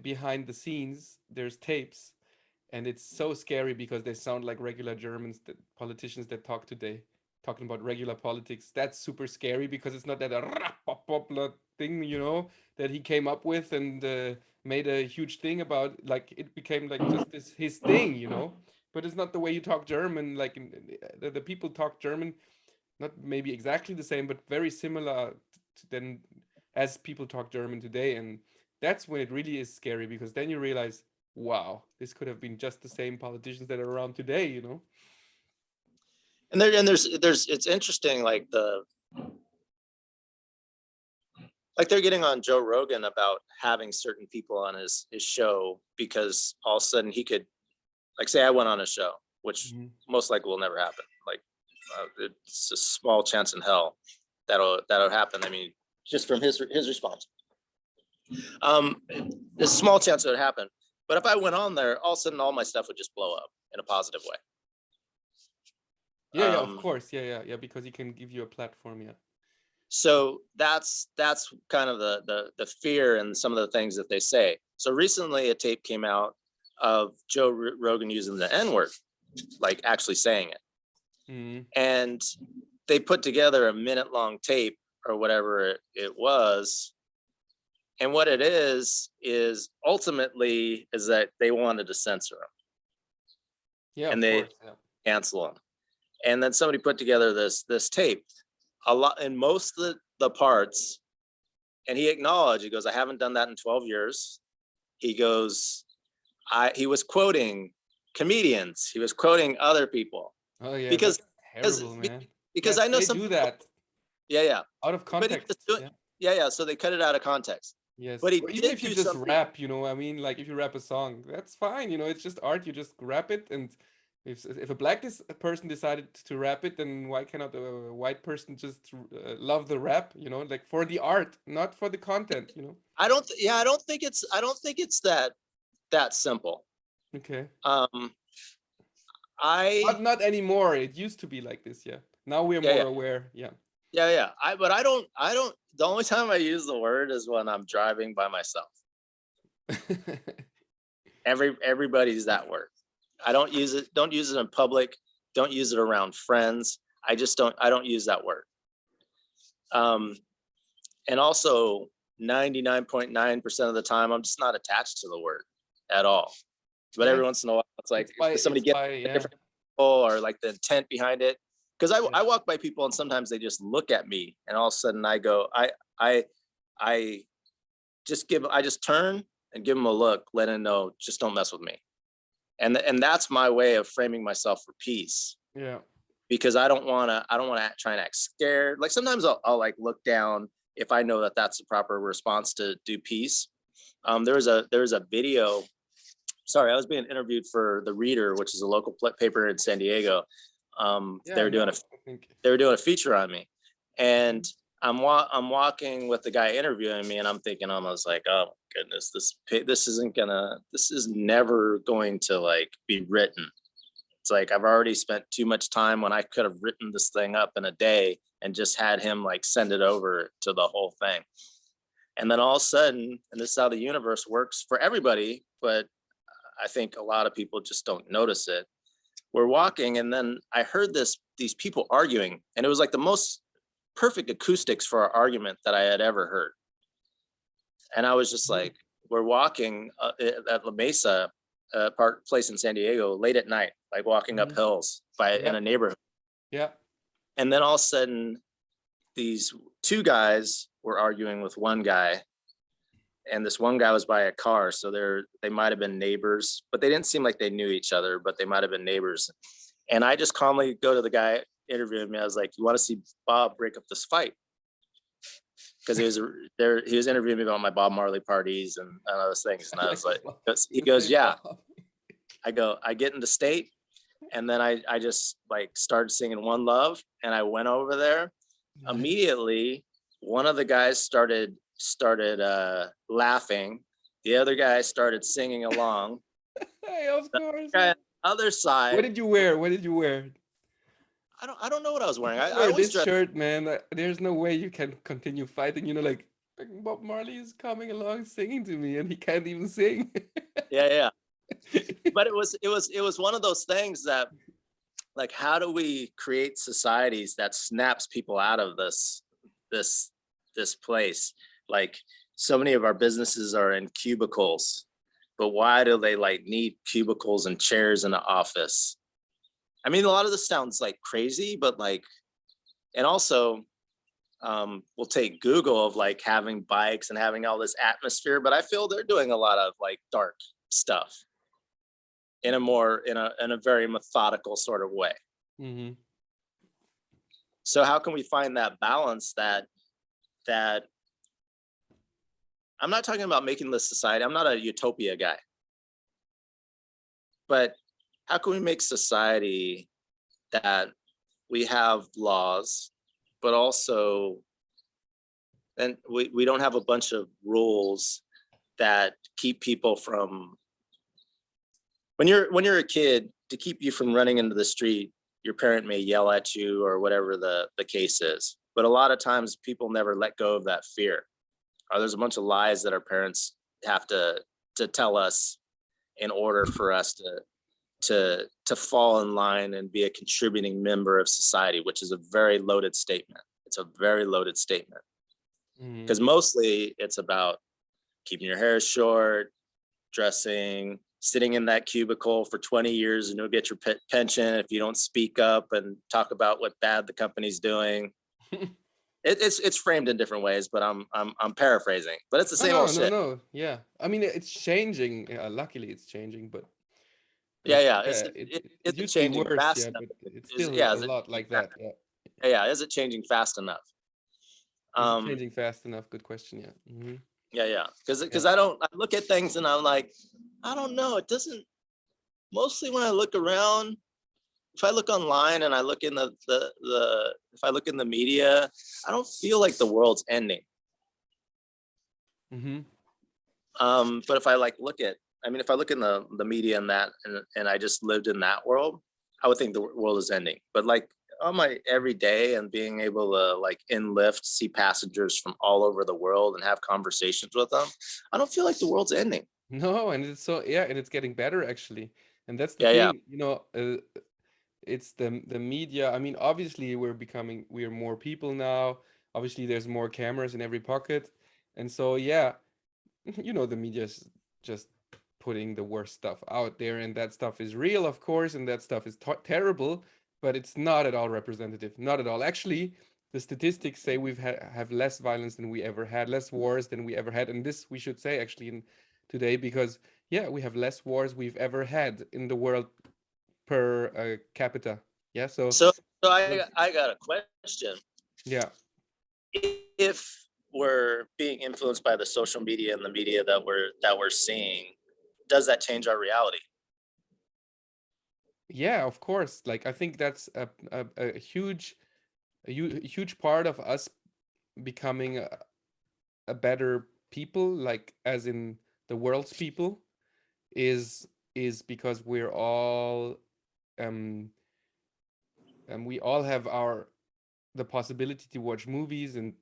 Behind the scenes, there's tapes, and it's so scary because they sound like regular Germans, politicians that talk today, talking about regular politics. That's super scary because it's not that thing, that he came up with and made a huge thing about. Like it became like just his thing, But it's not the way you talk German. Like the people talk German, not maybe exactly the same, but very similar than as people talk German today. And that's when it really is scary, because then you realize, wow, this could have been just the same politicians that are around today, And there's it's interesting, like like they're getting on Joe Rogan about having certain people on his show because all of a sudden he could, like, say I went on a show, which most likely will never happen. Like it's a small chance in hell that'll happen. I mean, just from his response, there's a small chance it would happen. But if I went on there, all of a sudden all my stuff would just blow up in a positive way. Yeah, of course. Yeah, because he can give you a platform. Yeah. So that's kind of the fear and some of the things that they say. So recently a tape came out of Joe Rogan using the N-word, like actually saying it. And they put together a minute-long tape or whatever it was. And what it is ultimately is that they wanted to censor him. Yeah, and they cancel him. And then somebody put together this tape, a lot in most of the parts, and he acknowledged, he goes, I haven't done that in 12 years. He goes, he was quoting comedians, he was quoting other people. Oh yeah, because that's terrible, man. Because I know some do that. Yeah. Out of context. Yeah. So they cut it out of context. Yes. But even if you just rap, you know, I mean, like if you rap a song, that's fine. You know, it's just art. You just rap it, and if a black person decided to rap it, then why cannot a white person just love the rap? You know, like for the art, not for the content. You know. I don't think it's that simple. Okay. Not anymore. It used to be like this. Yeah. Now we're more aware. Yeah. Yeah. I don't. The only time I use the word is when I'm driving by myself. Everybody's that word. I don't use it. Don't use it in public. Don't use it around friends. I don't use that word. And also 99.9% of the time, I'm just not attached to the word at all. But every once in a while, it's like somebody gets different or like the intent behind it. Because I walk by people and sometimes they just look at me and all of a sudden I go, I just turn and give them a look, let them know, just don't mess with me. And that's my way of framing myself for peace. Yeah. Because I don't want to try and act scared. Like sometimes I'll like look down if I know that that's the proper response to do peace. There was a video. Sorry, I was being interviewed for The Reader, which is a local paper in San Diego. They were doing a feature on me, and I'm walking with the guy interviewing me, and I'm thinking almost like, oh my goodness, this is never going to like be written. It's like I've already spent too much time when I could have written this thing up in a day and just had him like send it over to the whole thing. And then all of a sudden, and this is how the universe works for everybody, but I think a lot of people just don't notice it. We're walking, and then I heard these people arguing, and it was like the most perfect acoustics for our argument that I had ever heard. And I was just like, we're walking at La Mesa, place in San Diego, late at night, like walking up hills in a neighborhood. Yeah. And then all of a sudden, these two guys were arguing with one guy, and this one guy was by a car, so they might have been neighbors, but they didn't seem like they knew each other, but they might have been neighbors. And I just calmly go to the guy interviewing me. I was like, you want to see Bob break up this fight? Because he was interviewing me about my Bob Marley parties and those things. And I was like, he goes, yeah. I get into state, and then I just like started singing One Love, and I went over there. Nice. Immediately, one of the guys started laughing. The other guy started singing along. Hey, of course. Other side. What did you wear? I don't know what I was wearing. I always this shirt, man. There's no way you can continue fighting. You know, like Bob Marley is coming along singing to me, and he can't even sing. Yeah. But it was one of those things that, like, how do we create societies that snaps people out of this place? Like, so many of our businesses are in cubicles, but why do they like need cubicles and chairs in the office? I mean, a lot of this sounds like crazy, but like, and also we'll take Google of like having bikes and having all this atmosphere, but I feel they're doing a lot of like dark stuff in a very methodical sort of way. Mm-hmm. So how can we find that balance that I'm not talking about making this society. I'm not a utopia guy. But how can we make society that we have laws, but also, and we don't have a bunch of rules that keep people from, when you're a kid, to keep you from running into the street, your parent may yell at you or whatever the case is. But a lot of times people never let go of that fear. Or there's a bunch of lies that our parents have to tell us in order for us to fall in line and be a contributing member of society, which is a very loaded statement. It's a very loaded statement. Because mostly it's about keeping your hair short, dressing, sitting in that cubicle for 20 years and you'll get your pension if you don't speak up and talk about what bad the company's doing. It's framed in different ways, but I'm paraphrasing. But it's the same old shit. No. Yeah, I mean it's changing. Luckily, it's changing, but yeah. It used changing to be worse, fast yeah, enough? but it's still Yeah, a lot like that. Yeah. Yeah, is it changing fast enough? Is it changing fast enough? Good question. Yeah. Yeah. Because I look at things and I'm like, I don't know. It doesn't. Mostly when I look around, if I look online and I look in if I look in the media, I don't feel like the world's ending. But if I if I look in the media and that, and I just lived in that world, I would think the world is ending. But like on my everyday and being able to like in Lyft, see passengers from all over the world and have conversations with them, I don't feel like the world's ending. No, and it's and it's getting better actually. And that's the Yeah. thing, it's the media. I mean, obviously we're more people now. Obviously there's more cameras in every pocket. And so the media's just putting the worst stuff out there, and that stuff is real, of course, and that stuff is terrible, but it's not at all representative, not at all. Actually, the statistics say we've have less violence than we ever had, less wars than we ever had, and this we should say actually in today, because we have less wars we've ever had in the world per capita. So I got a question. Yeah. If we're being influenced by the social media and the media that we're seeing, does that change our reality? Yeah, of course. Like I think that's a huge part of us becoming a better people, like as in the world's people, is because we're all and we all have the possibility to watch movies and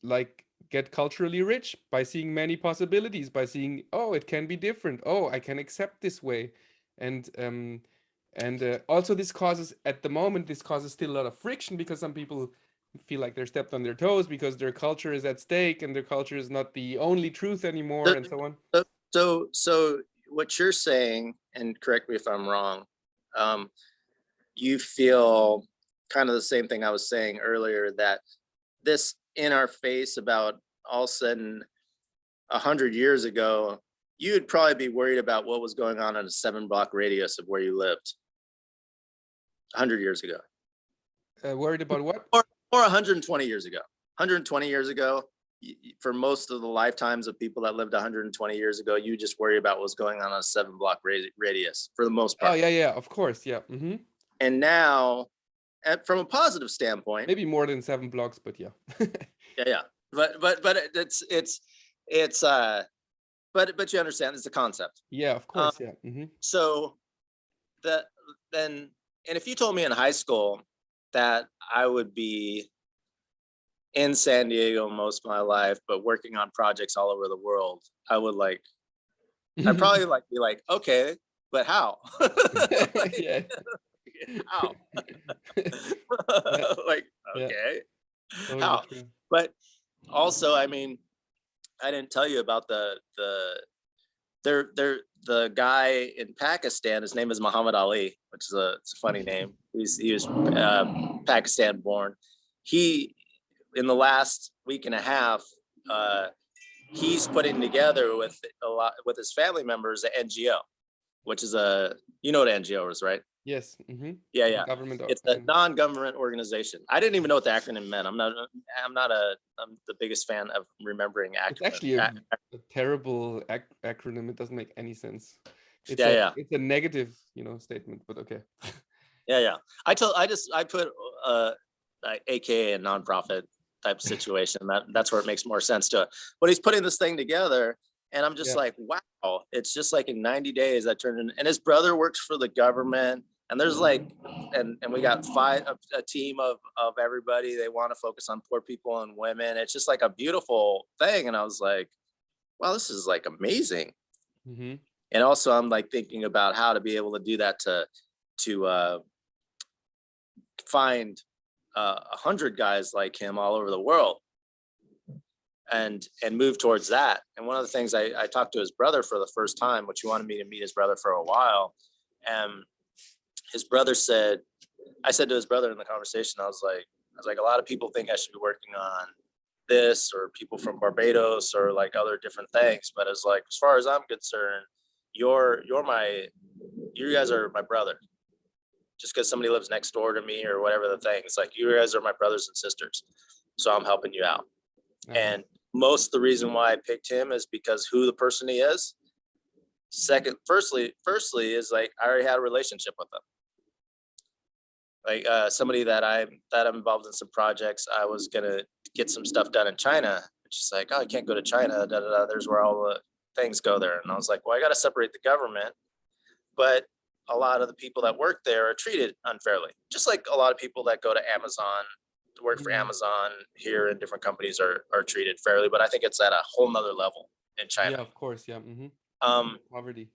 like get culturally rich by seeing many possibilities, by seeing, oh, it can be different, oh, I can accept this way. And also this causes still a lot of friction, because some people feel like they're stepped on their toes because their culture is at stake and their culture is not the only truth anymore, and so on. So what you're saying, and correct me if I'm wrong, you feel kind of the same thing I was saying earlier, that this in our face about all of a sudden 100 years ago, you would probably be worried about what was going on in a 7-block radius of where you lived 100 years ago. Worried about what? Or 120 years ago. 120 years ago, for most of the lifetimes of people that lived 120 years ago, you just worry about what's going on a 7-block radius for the most part. Oh, yeah, of course, yeah. And now, from a positive standpoint, maybe more than 7 blocks, but yeah. yeah. But but you understand, it's a concept. Yeah, of course, yeah. So and if you told me in high school that I would be in San Diego most of my life, but working on projects all over the world, I'd probably be like, okay, but how? Yeah. How? Like, okay, totally how? True. But also, I mean, I didn't tell you about the guy in Pakistan. His name is Muhammad Ali, which is it's a funny name. He was Pakistan born. He, in the last week and a half, he's putting together with his family members an NGO, which is you know what NGO is, right? Yes. Yeah, yeah. Government. It's a non-government organization. I didn't even know what the acronym meant. I'm the biggest fan of remembering acronyms. It's actually a terrible acronym. It doesn't make any sense. It's it's a negative, statement, but okay. Yeah. I put AKA a nonprofit type situation. That's where it makes more sense to it. But he's putting this thing together, and I'm just like, wow, it's just like in 90 days I turned in, and his brother works for the government, and there's like, and we got a team of everybody. They want to focus on poor people and women. It's just like a beautiful thing. And I was like, wow, this is like amazing. And also I'm like thinking about how to be able to do that to find 100 guys like him all over the world and move towards that. And one of the things I talked to his brother for the first time, which he wanted me to meet his brother for a while. And his brother I said to his brother in the conversation, I was like, a lot of people think I should be working on this, or people from Barbados, or like other different things. But it's like, as far as I'm concerned, you guys are my brother. Just because somebody lives next door to me or whatever the thing, it's like, you guys are my brothers and sisters. So I'm helping you out. And most of the reason why I picked him is because who the person he is. Firstly is like, I already had a relationship with him. Like somebody that I'm involved in some projects. I was gonna get some stuff done in China. And she's like, oh, I can't go to China. There's where all the things go there. And I was like, well, I got to separate the government. But a lot of the people that work there are treated unfairly, just like a lot of people that go to Amazon to work for Amazon here in different companies are treated fairly. But I think it's at a whole nother level in China. Yeah, of course. Yeah. Poverty.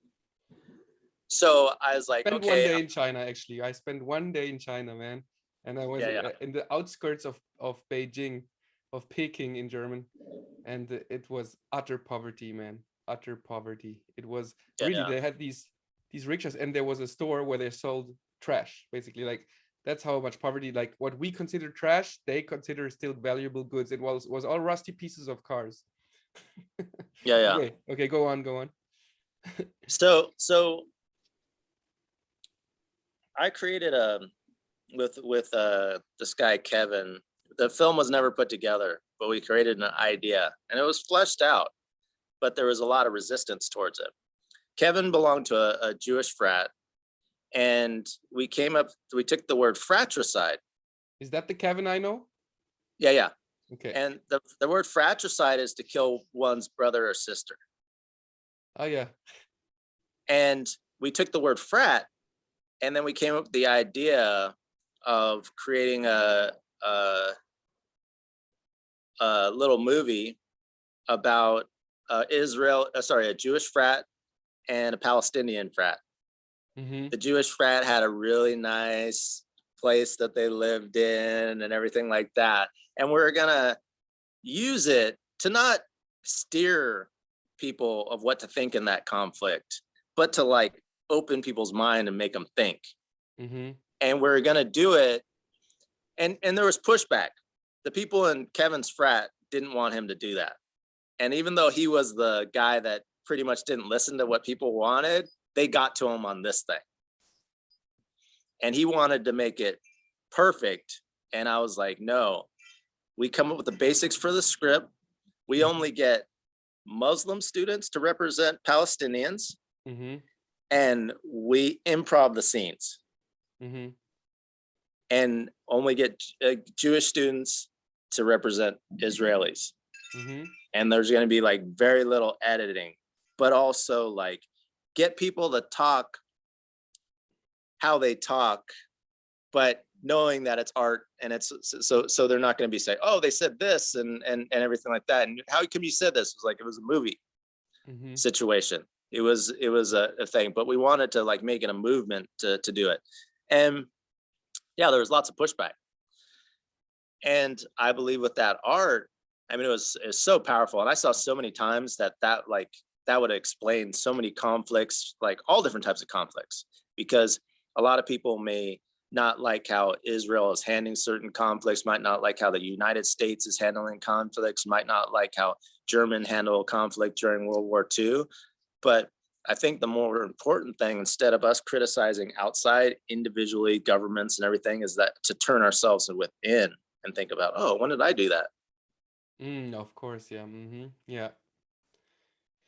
So I was like, I spent 1 day in China, actually. I spent 1 day in China, man. And I was in the outskirts of Beijing, of Peking in German. And it was utter poverty, man. Utter poverty. It was really, they had these rickshaws, and there was a store where they sold trash, basically. Like, that's how much poverty, like what we consider trash, they consider still valuable goods. It was all rusty pieces of cars. Okay, go on. So I created with this guy Kevin. The film was never put together, but we created an idea, and it was fleshed out, but there was a lot of resistance towards it. Kevin belonged to a Jewish frat, and we took the word fratricide. Is that the Kevin I know? Yeah. Okay. And the word fratricide is to kill one's brother or sister. Oh yeah. And we took the word frat, and then we came up with the idea of creating a little movie about a Jewish frat and a Palestinian frat. The Jewish frat had a really nice place that they lived in and everything like that. And we're gonna use it to not steer people of what to think in that conflict, but to like open people's mind and make them think. And we're gonna do it. And there was pushback. The people in Kevin's frat didn't want him to do that. And even though he was the guy that pretty much didn't listen to what people wanted, they got to him on this thing. And he wanted to make it perfect. And I was like, no, we come up with the basics for the script. We only get Muslim students to represent Palestinians, and we improv the scenes. And only get Jewish students to represent Israelis. And there's going to be like very little editing, but also like get people to talk how they talk, but knowing that it's art, and it's so they're not going to be saying, oh, they said this and everything like that. And how come you said this? It was like, it was a movie situation. It was a thing, but we wanted to like make it a movement to do it. And yeah, there was lots of pushback. And I believe with that art, I mean, it was so powerful. And I saw so many times that would explain so many conflicts, like all different types of conflicts, because a lot of people may not like how Israel is handling certain conflicts, might not like how the United States is handling conflicts, might not like how German handled conflict during World War II. But I think the more important thing, instead of us criticizing outside individually, governments and everything, is that to turn ourselves within and think about, oh, when did I do that? Of course, yeah. Yeah.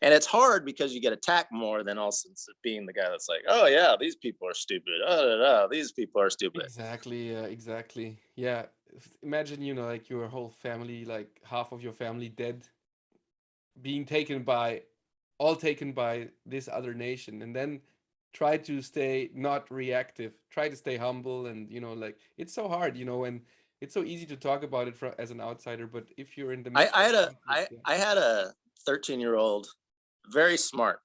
And it's hard because you get attacked more than also being the guy that's like, oh yeah, these people are stupid. Oh, these people are stupid. Exactly, exactly. Yeah. Imagine, like your whole family, like half of your family dead, being taken by this other nation, and then try to stay not reactive, try to stay humble, and like it's so hard, and it's so easy to talk about it as an outsider, but if you're in the midst I of had a conflict, yeah. I had a 13-year-old, very smart.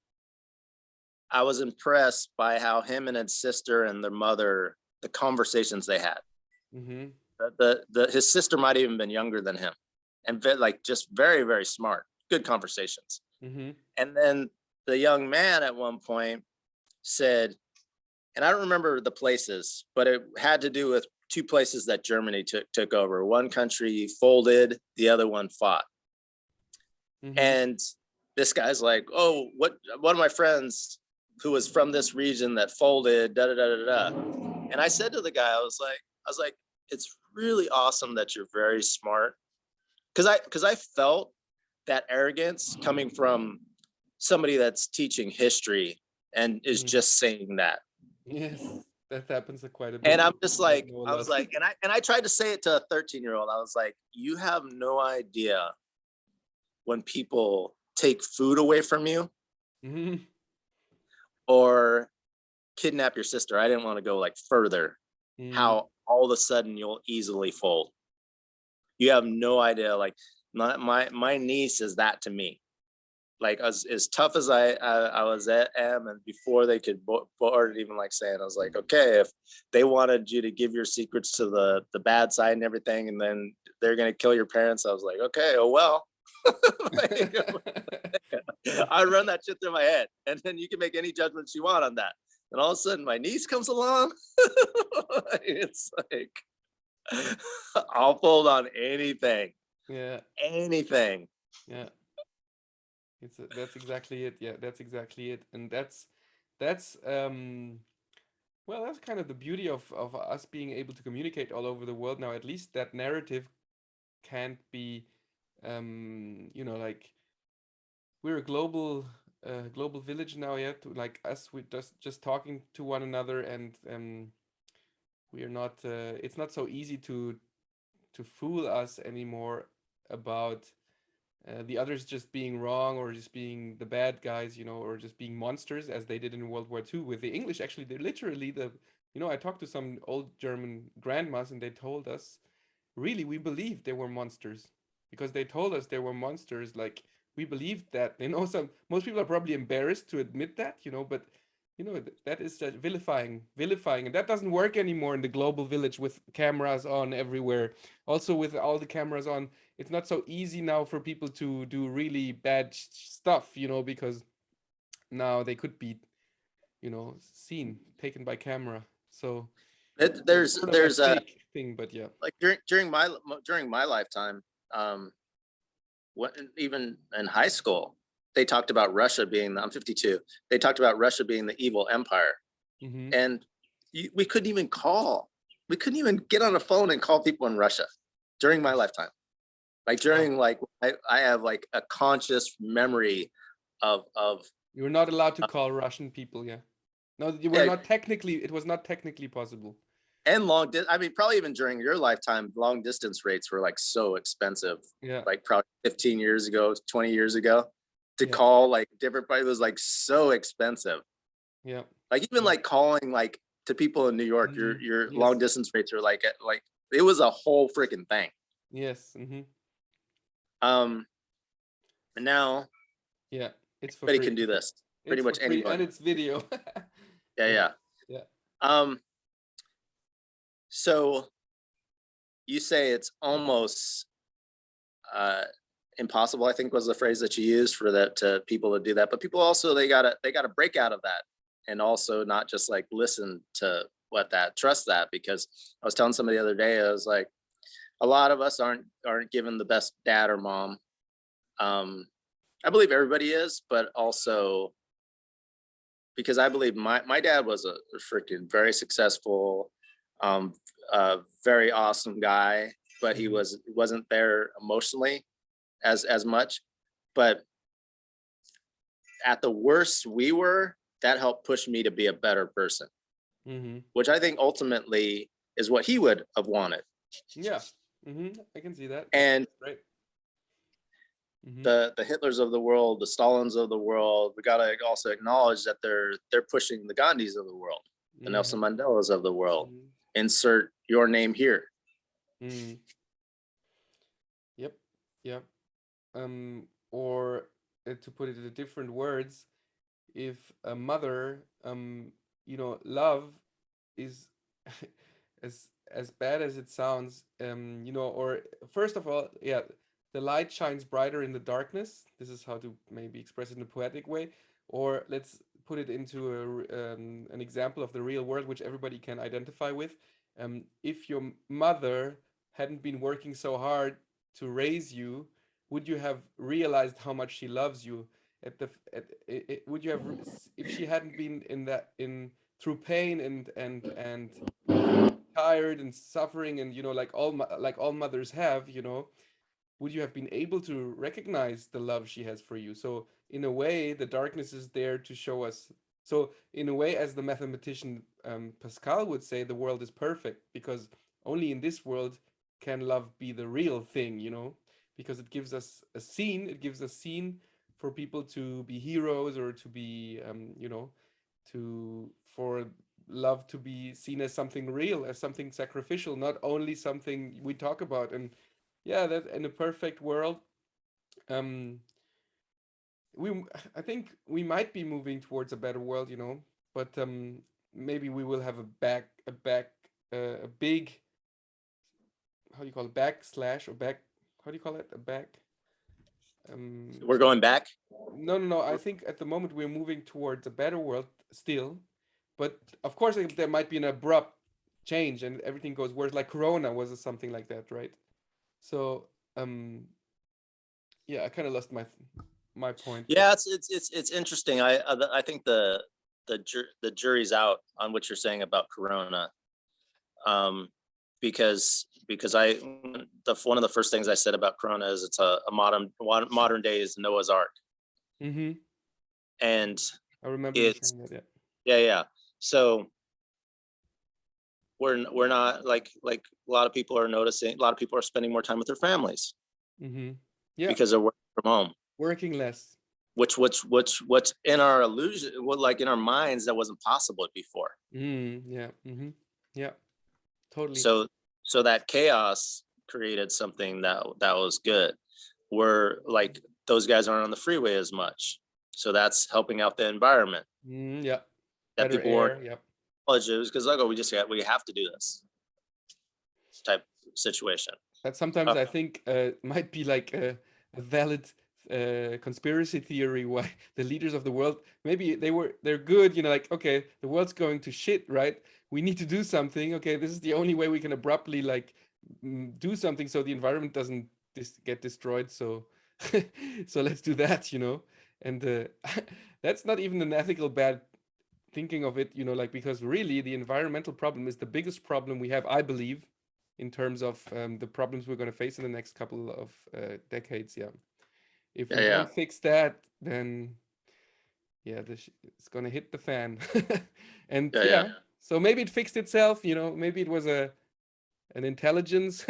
I was impressed by how him and his sister and their mother, the conversations they had. Mm-hmm. His sister might even been younger than him, and like just very, very smart, good conversations. Mm-hmm. And then the young man at one point said, and I don't remember the places, but it had to do with two places that Germany took over. One country folded, the other one fought. Mm-hmm. And this guy's like, oh, one of my friends who was from this region that folded, da da da da da. And I said to the guy, I was like, it's really awesome that you're very smart. Because I felt that arrogance coming from somebody that's teaching history and is just saying that. Yes, that happens quite a bit. And I'm just like, know a I was lot. like, and I tried to say it to a 13-year-old. I was like, you have no idea when people take food away from you Mm-hmm. or kidnap your sister. I didn't want to go like further. How all of a sudden you'll easily fold. You have no idea. Like my niece is that to me. Like as tough as I was at am, and before they could board even like saying, I was like, okay, if they wanted you to give your secrets to the bad side and everything, and then they're gonna kill your parents, I was like, okay, oh well. Like, I run that shit through my head, and then you can make any judgments you want on that. And all of a sudden, my niece comes along. It's like I'll fold on anything. Yeah. Anything. Yeah. That's exactly it. Yeah, that's exactly it. And that's well, that's kind of the beauty of us being able to communicate all over the world now. At least that narrative can't be like we're a global village now, yeah, to like us, we just talking to one another, and we are not it's not so easy to fool us anymore about the others just being wrong or just being the bad guys, or just being monsters as they did in World War II with the English. Actually, they're literally I talked to some old German grandmas, and they told us, really, we believed they were monsters because they told us they were monsters. Like, we believed that. Most people are probably embarrassed to admit that, but that is just vilifying, and that doesn't work anymore in the global village with cameras on everywhere. Also, with all the cameras on, it's not so easy now for people to do really bad stuff, because now they could be, seen, taken by camera. So it's sort of a There's a fake thing, but yeah. like during my lifetime, even in high school, they talked about Russia being I'm 52. They talked about Russia being the evil empire, and we couldn't even get on a phone and call people in Russia during my lifetime. Like during I have like a conscious memory of you were not allowed to call Russian people, yeah. No, you were not technically. It was not technically possible. And I mean, probably even during your lifetime, long distance rates were like so expensive. Yeah. Like probably 15 years ago, 20 years ago, to call like different places was like so expensive. Yeah. Like even like calling like to people in New York, your long distance rates are like it was a whole freaking thing. Yes. And now, yeah, it's for anybody free. can do this. Pretty It's much for free, anybody. and it's video. Yeah. So you say it's almost impossible, I think was the phrase that you used for that, to people to do that. But people also they gotta break out of that, and also not just like listen to trust that, because I was telling somebody the other day, I was like, a lot of us aren't given the best dad or mom. I believe everybody is, but also because I believe my dad was a freaking very successful, very awesome guy, but he wasn't there emotionally as much. But at the worst we were, that helped push me to be a better person, which I think ultimately is what he would have wanted. Yeah. I can see that. And right. The Hitlers of the world, the Stalins of the world, we got to also acknowledge that they're pushing the Gandhis of the world, the Nelson Mandelas of the world. Insert your name here. Yep. Yep. Or to put it in different words, if a mother, love is as bad as it sounds, or first of all, yeah, the light shines brighter in the darkness. This is how to maybe express it in a poetic way. Or let's put it into an example of the real world, which everybody can identify with. If your mother hadn't been working so hard to raise you, would you have realized how much she loves you? Would you have, if she hadn't been through pain and tired and suffering, and like all mothers have, would you have been able to recognize the love she has for you? So in a way, the darkness is there to show us. So in a way, as the mathematician Pascal would say, the world is perfect, because only in this world can love be the real thing, because it gives us a scene. It gives a scene for people to be heroes, or to be, for love to be seen as something real, as something sacrificial, not only something we talk about. And yeah, that in a perfect world, I think we might be moving towards a better world, but maybe we will have a big, how do you call it, backslash, or back, how do you call it, a back, we're going back. No, I think at the moment we're moving towards a better world still, but of course there might be an abrupt change and everything goes worse, like Corona was something like that, right? So yeah, I kind of lost my point. Yeah, it's interesting. I think the jury's out on what you're saying about Corona, because one of the first things I said about Corona is it's a modern day is Noah's Ark. And I remember you saying that. Yeah. So we're not like a lot of people are noticing. A lot of people are spending more time with their families. Yeah, because they're working from home, working less. What's in our illusion, like in our minds, that wasn't possible before. Yeah. Yeah, totally. So that chaos created something that was good. Where like those guys aren't on the freeway as much, so that's helping out the environment. Yeah, that better people air. were Yep. because like, oh, we have to do this type situation. That sometimes I think might be like a valid conspiracy theory, why the leaders of the world, maybe they're good, like, okay, the world's going to shit, right? We need to do something. Okay, this is the only way we can abruptly like do something so the environment doesn't get destroyed. So so let's do that, and that's not even an ethical bad thinking of it, like, because really the environmental problem is the biggest problem we have, I believe, in terms of the problems we're going to face in the next couple of decades. Yeah, if we don't fix that, then yeah, it's going to hit the fan. And so maybe it fixed itself, maybe it was an intelligence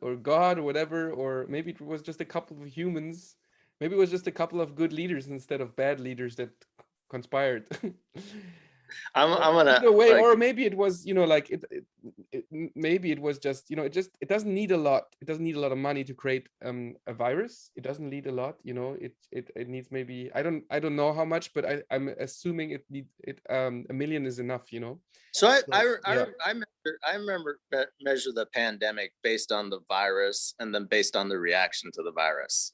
or God or whatever, or maybe it was just a couple of humans, maybe it was just a couple of good leaders instead of bad leaders that conspired. I'm gonna either way, like, or maybe it was, like maybe it was just, it doesn't need a lot. It doesn't need a lot of money to create a virus. It doesn't need a lot, it needs maybe, I don't know how much, but I'm assuming a million is enough, So I remember measure the pandemic based on the virus and then based on the reaction to the virus.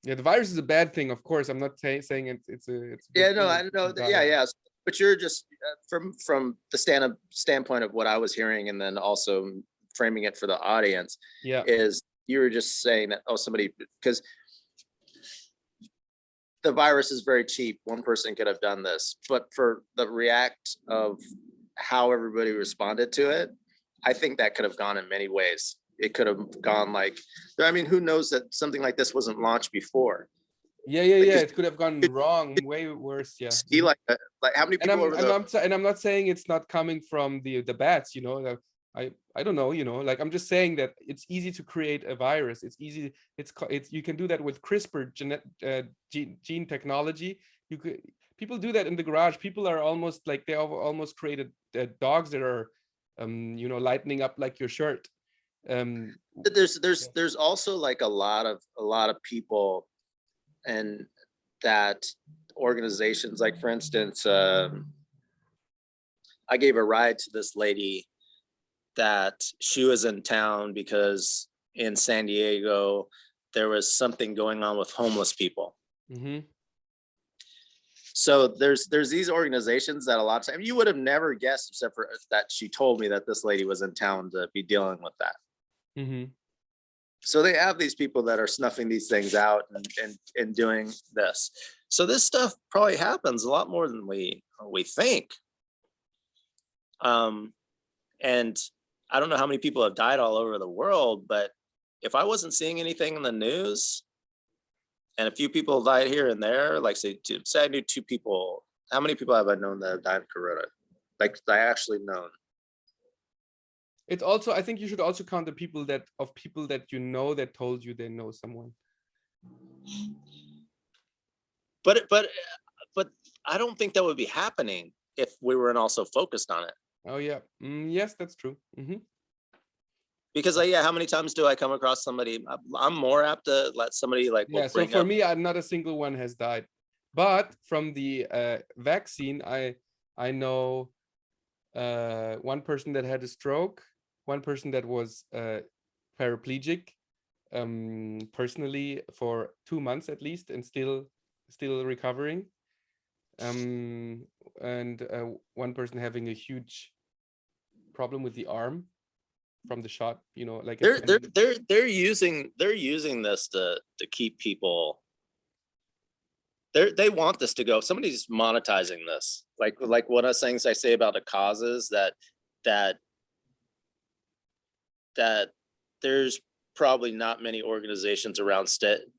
Yeah, the virus is a bad thing, of course. I'm not saying it's a yeah, no, I know. Yeah. But you're just from the standpoint of what I was hearing, and then also framing it for the audience. Yeah, is you were just saying that, oh, somebody, because the virus is very cheap. One person could have done this, but for the react of how everybody responded to it, I think that could have gone in many ways. It could have gone like, I mean, who knows that something like this wasn't launched before? Yeah. It could have gone wrong, way worse. Yeah. See, like how many And people I'm not saying it's not coming from the bats, you know. Like, I don't know, you know. Like, I'm just saying that it's easy to create a virus. It's easy. It's you can do that with CRISPR gene technology. People do that in the garage. People are almost like they have almost created dogs that are, you know, lightening up like your shirt. there's also like a lot of people and that organizations, like for instance, I gave a ride to this lady that she was in town because in San Diego there was something going on with homeless people. Mm-hmm. So there's these organizations that a lot of times you would have never guessed, except for that she told me that this lady was in town to be dealing with that. Mm-hmm. So they have these people that are snuffing these things out and doing this. So this stuff probably happens a lot more than we think. And I don't know how many people have died all over the world, but if I wasn't seeing anything in the news and a few people died here and there, like say I knew 2 people, how many people have I known that have died of corona? Like I actually known. It's also, I think you should also count the people that you know that told you they know someone. But I don't think that would be happening if we weren't also focused on it. Oh yeah, yes, that's true. Mm-hmm. Because how many times do I come across somebody? I'm more apt to let somebody like. Yeah, so for me, not a single one has died, but from the vaccine, I know one person that had a stroke, one person that was paraplegic, personally for 2 months at least, and still recovering, and one person having a huge problem with the arm from the shot, you know, like they're using this to keep people. They want this to go. Somebody's monetizing this, like one of the things I say about the causes that there's probably not many organizations around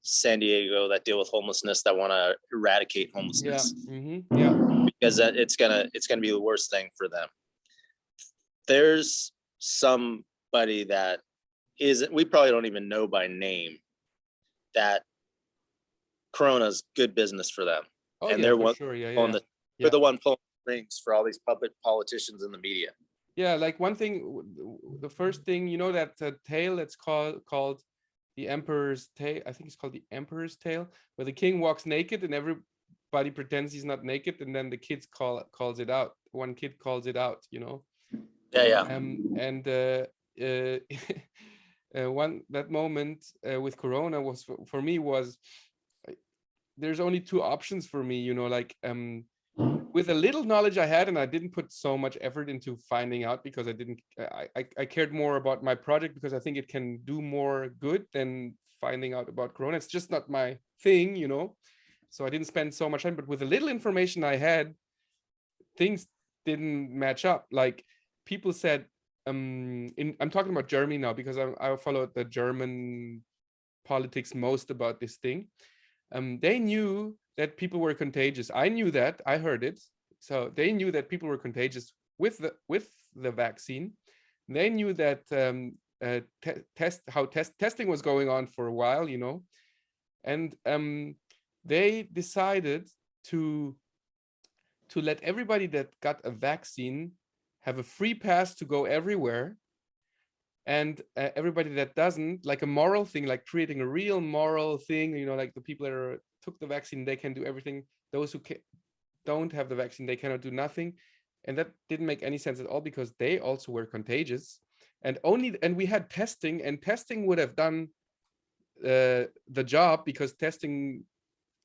San Diego that deal with homelessness that want to eradicate homelessness. Yeah. Mm-hmm. Yeah. Because it's gonna be the worst thing for them. There's somebody that we probably don't even know by name, that Corona's good business for them. Oh, and yeah, they're for one sure. Yeah, on yeah. they're the one pulling strings for all these public politicians in the media. Yeah, like one thing, the first thing, you know, that tale that's called the Emperor's Tale. I think it's called the Emperor's Tale, where the king walks naked and everybody pretends he's not naked, and then the kids calls it out. One kid calls it out, you know. Yeah. And that moment with Corona was for me was, there's only 2 options for me, you know, like with a little knowledge I had, and I didn't put so much effort into finding out because I cared more about my project because I think it can do more good than finding out about Corona. It's just not my thing, you know. So I didn't spend so much time, but with the little information I had, things didn't match up. Like people said, I'm talking about Germany now because I followed the German politics most about this thing. They knew that people were contagious. I knew that. I heard it. So they knew that people were contagious with the vaccine. They knew that testing was going on for a while, you know, and they decided to let everybody that got a vaccine have a free pass to go everywhere. And everybody that doesn't, like a moral thing, like creating a real moral thing, you know, like the people that took the vaccine, they can do everything. Those who don't have the vaccine, they cannot do nothing. And that didn't make any sense at all because they also were contagious. And we had testing, and testing would have done the job, because testing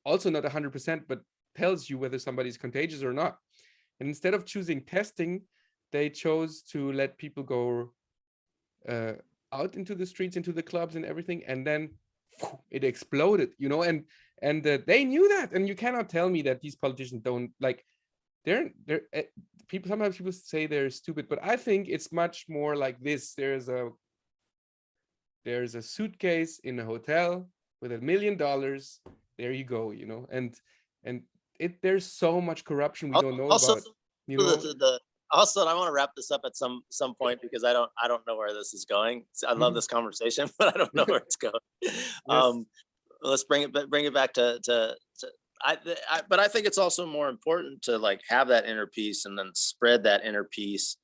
also not 100%, but tells you whether somebody's contagious or not. And instead of choosing testing, they chose to let people go out into the streets, into the clubs and everything, and then it exploded, you know. And and they knew that. And you cannot tell me that these politicians don't, like, they're people, sometimes people say they're stupid, but I think it's much more like this. There's a suitcase in a hotel with $1 million. There you go, you know. And there's so much corruption we don't know Also, about, you know. Also, I want to wrap this up at some point, because I don't know where this is going. I love this conversation, but I don't know where it's going. Yes. Let's bring it back to but I think it's also more important to like have that inner peace and then spread that inner peace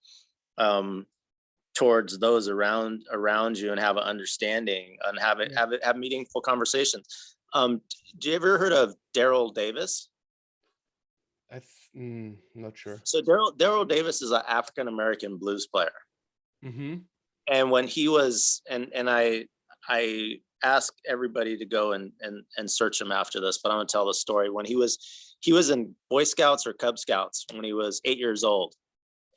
towards those around you, and have an understanding and have meaningful conversations. Do you ever heard of Daryl Davis? Not sure. So Daryl Davis is an African American blues player. Mm-hmm. And when he was, and I asked everybody to go and search him after this, but I'm gonna tell the story. When he was in Boy Scouts or Cub Scouts when he was 8 years old,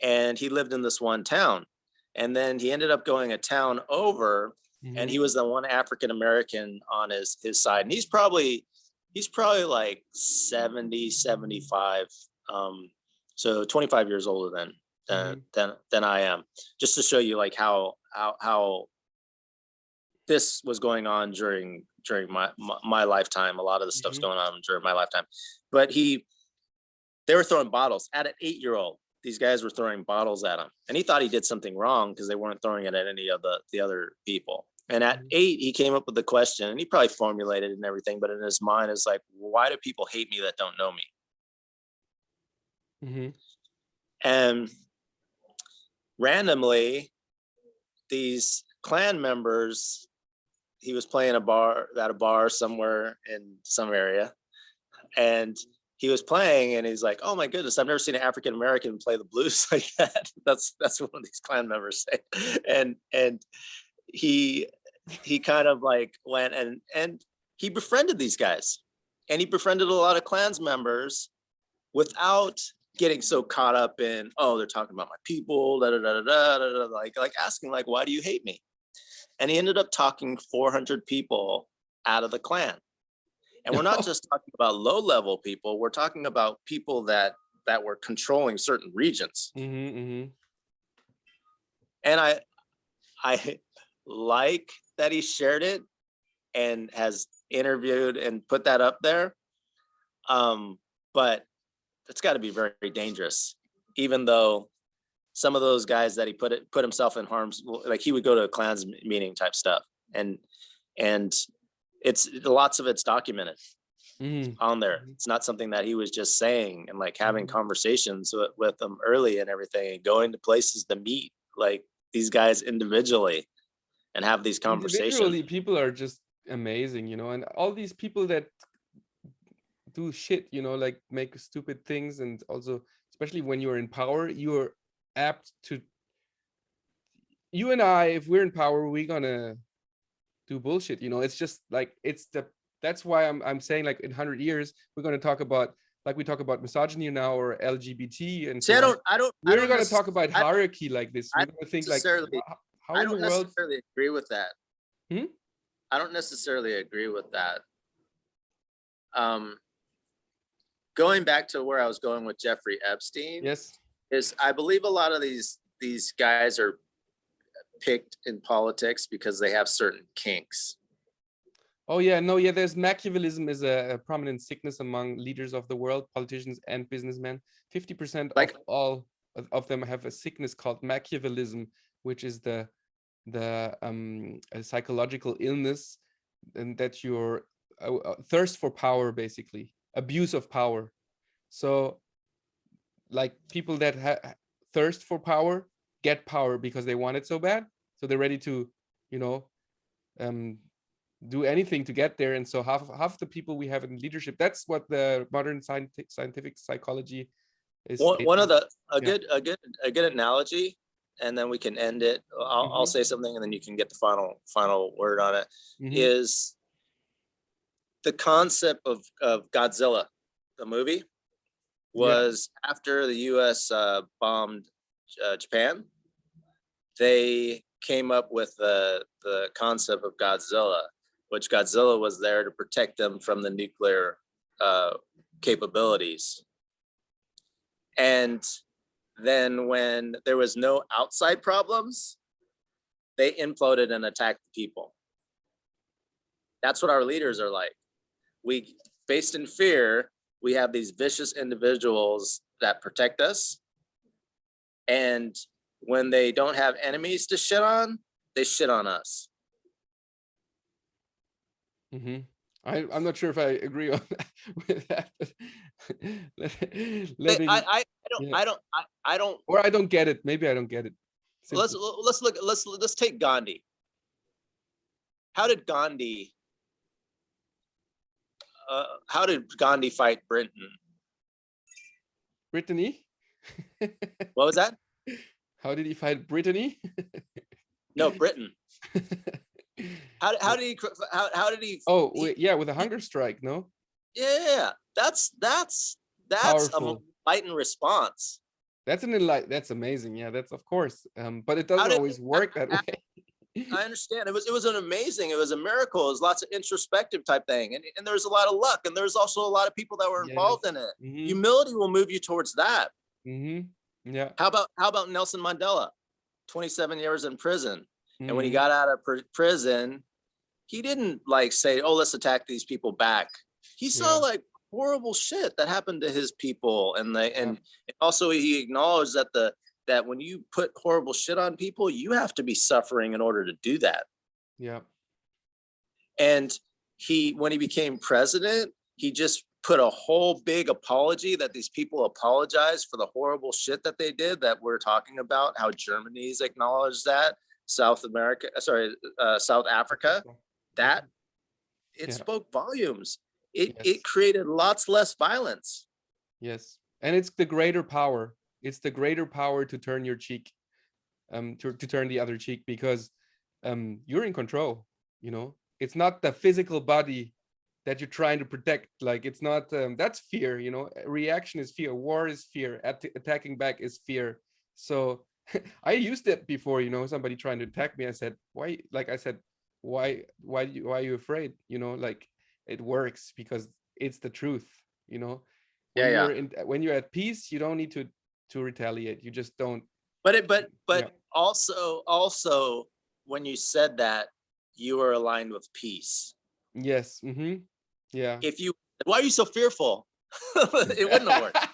and he lived in this one town, and then he ended up going a town over, and he was the one African American on his side, and he's probably like 70, 75, so 25 years older than I am, just to show you like how this was going on during my lifetime. A lot of the stuff's going on during my lifetime. But they were throwing bottles at an 8-year-old. These guys were throwing bottles at him, and he thought he did something wrong because they weren't throwing it at any of the other people. And at 8, he came up with the question, and he probably formulated it and everything, but in his mind is like, why do people hate me that don't know me? And randomly, these Klan members, he was playing at a bar somewhere in some area, and he was playing, and he's like, oh my goodness, I've never seen an African American play the blues like that. That's what one of these Klan members say. And he kind of like went and he befriended these guys, and he befriended a lot of Klans members without getting so caught up in, oh, they're talking about my people, like asking like, why do you hate me? And he ended up talking 400 people out of the Klan. And we're not just talking about low-level people, we're talking about people that were controlling certain regions. And I like that he shared it and has interviewed and put that up there. But it's got to be very, very dangerous, even though some of those guys that he put himself in harm's, like he would go to a Klans meeting type stuff, and it's lots of it's documented on there. It's not something that he was just saying, and like having conversations with them early and everything, and going to places to meet like these guys individually and have these conversations. Individually, people are just amazing, you know, and all these people that do shit, you know, like make stupid things, and also especially when you're in power, you're apt to, you and I, if we're in power, we're gonna do bullshit, you know. It's just like, that's why I'm saying like in 100 years we're gonna talk about, like we talk about misogyny now, or LGBT, and see, so we're gonna talk about hierarchy like this. We're gonna think like, how in the world? Necessarily agree with that. I don't necessarily agree with that. Going back to where I was going with Jeffrey Epstein, yes, is I believe a lot of these guys are picked in politics because they have certain kinks. Oh yeah, no, yeah, there's Machiavellism is a prominent sickness among leaders of the world, politicians and businessmen. 50% of all of them have a sickness called Machiavellism, which is a psychological illness, and that you're thirst for power, basically abuse of power. So like people that thirst for power get power because they want it so bad, so they're ready to, you know, do anything to get there. And so half the people we have in leadership, that's what the modern scientific psychology is. One of a good analogy, and then we can end it. I'll say something, and then you can get the final word on it. Is the concept of Godzilla, the movie, was after the US bombed Japan. They came up with the concept of Godzilla, which Godzilla was there to protect them from the nuclear capabilities. And then when there was no outside problems, they imploded and attacked the people. That's what our leaders are like. We, based in fear, we have these vicious individuals that protect us. And when they don't have enemies to shit on, they shit on us. Mm-hmm. I'm not sure if I agree on that, with that. Letting, I don't. Or I don't get it. Maybe I don't get it. Simply. Let's take Gandhi. How did Gandhi fight Britain? Brittany? What was that? How did he fight Brittany? No, Britain. How did he? Oh, yeah, with a hunger strike, no? Yeah, that's Powerful. a enlightened response. That's amazing. Yeah, that's of course. But it doesn't always work that way. I understand. It was a miracle. It was lots of introspective type thing. And there was a lot of luck. And there's also a lot of people that were involved in it. Mm-hmm. Humility will move you towards that. Mm-hmm. Yeah. How about Nelson Mandela? 27 years in prison. Mm-hmm. And when he got out of prison, he didn't like say, oh, let's attack these people back. He saw like horrible shit that happened to his people. And also he acknowledged that when you put horrible shit on people, you have to be suffering in order to do that. Yeah. And when he became president, he just put a whole big apology that these people apologized for the horrible shit that they did that we're talking about, how Germany's acknowledged that, South Africa, that it spoke volumes. It created lots less violence. Yes. And it's the greater power. It's the greater power to turn your cheek, to turn the other cheek, because you're in control, you know. It's not the physical body that you're trying to protect. Like, it's not, that's fear, you know. Reaction is fear. War is fear. Attacking back is fear. So I used it before, you know, somebody trying to attack me. I said, why? Like I said, why are you afraid? You know, like, it works because it's the truth, you know. When you're at peace, you don't need to retaliate. You just don't. But also when you said that, you were aligned with peace. Yes. Mm-hmm. Yeah. Why are you so fearful? It wouldn't have worked.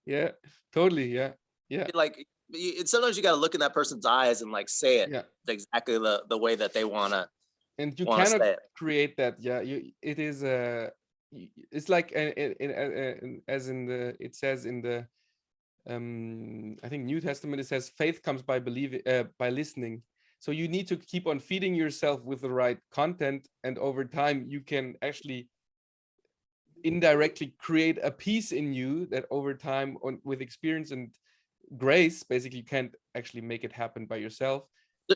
Yeah, totally. Yeah. Like, sometimes you got to look in that person's eyes and like say it exactly the way that they want to. And you cannot create that. Yeah, it is it's like as in the, it says in the I think New Testament, it says faith comes by by listening. So you need to keep on feeding yourself with the right content, and over time you can actually indirectly create a peace in you that over time, with experience and grace, basically you can't actually make it happen by yourself.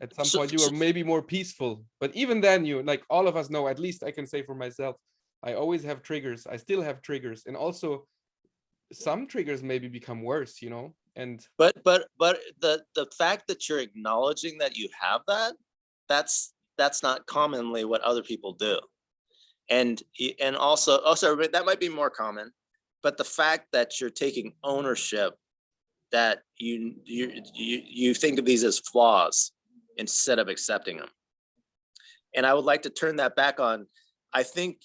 At some point you are maybe more peaceful, but even then, you, like all of us know, at least I can say for myself, I always have triggers. I still have triggers, and also some triggers maybe become worse, you know. And but the fact that you're acknowledging that you have that's not commonly what other people do. And also that might be more common, but the fact that you're taking ownership, that you think of these as flaws instead of accepting them. And I would like to turn that back on. I think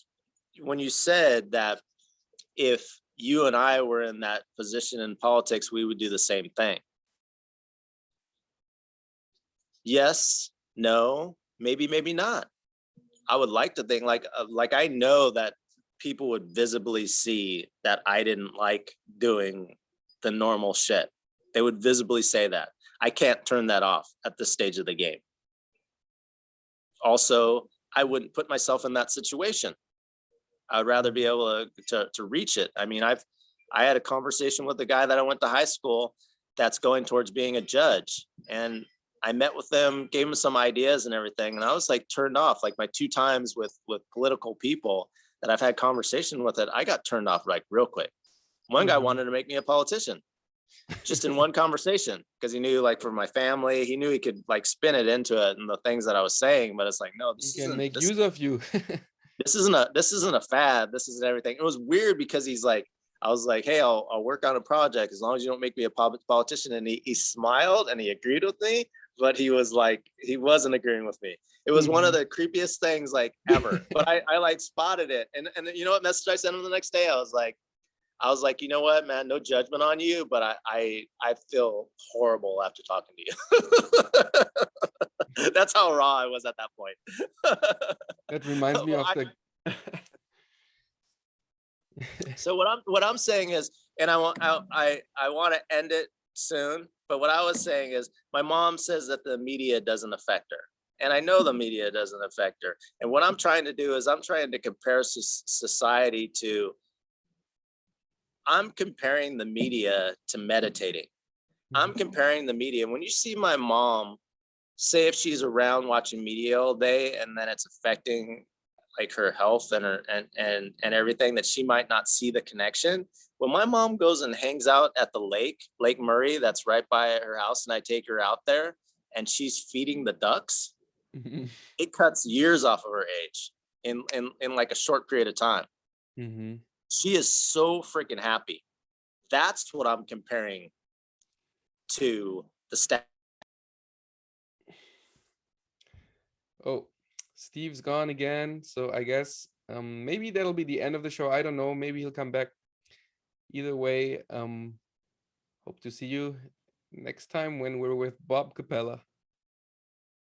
when you said that if you and I were in that position in politics, we would do the same thing. Yes, no, maybe not. I would like to think like I know that people would visibly see that I didn't like doing the normal shit. They would visibly say that. I can't turn that off at this stage of the game. Also, I wouldn't put myself in that situation. I'd rather be able to reach it. I mean, I had a conversation with a guy that I went to high school that's going towards being a judge, and I met with them, gave him some ideas and everything, and I was like turned off. Like my 2 times with political people that I've had conversation with, I got turned off like real quick. One guy wanted to make me a politician. just in one conversation, because he knew, like, for my family, he knew he could like spin it into it and the things that I was saying. But it's like, no, He can make use of you. this isn't a fad. This isn't everything. It was weird because he's like, I was like, hey, I'll work on a project as long as you don't make me a politician. And he smiled and he agreed with me, but he was like, he wasn't agreeing with me. It was one of the creepiest things like ever. But I like spotted it. And you know what message I sent him the next day? I was like, you know what, man, no judgment on you, but I feel horrible after talking to you. That's how raw I was at that point. That reminds me of the. So what I'm saying is, and I want to end it soon, but what I was saying is, my mom says that the media doesn't affect her, and I know the media doesn't affect her. And what I'm trying to do is I'm trying to compare society to. I'm comparing the media to meditating. I'm comparing the media. When you see my mom, say if she's around watching media all day and then it's affecting like her health and her and everything, that she might not see the connection. When my mom goes and hangs out at the Lake Murray, that's right by her house, and I take her out there and she's feeding the ducks, it cuts years off of her age in like a short period of time. She is so freaking happy. That's what I'm comparing to the stat. Oh, Steve's gone again. So I guess maybe that'll be the end of the show. I don't know. Maybe he'll come back. Either way, hope to see you next time when we're with BobCapella.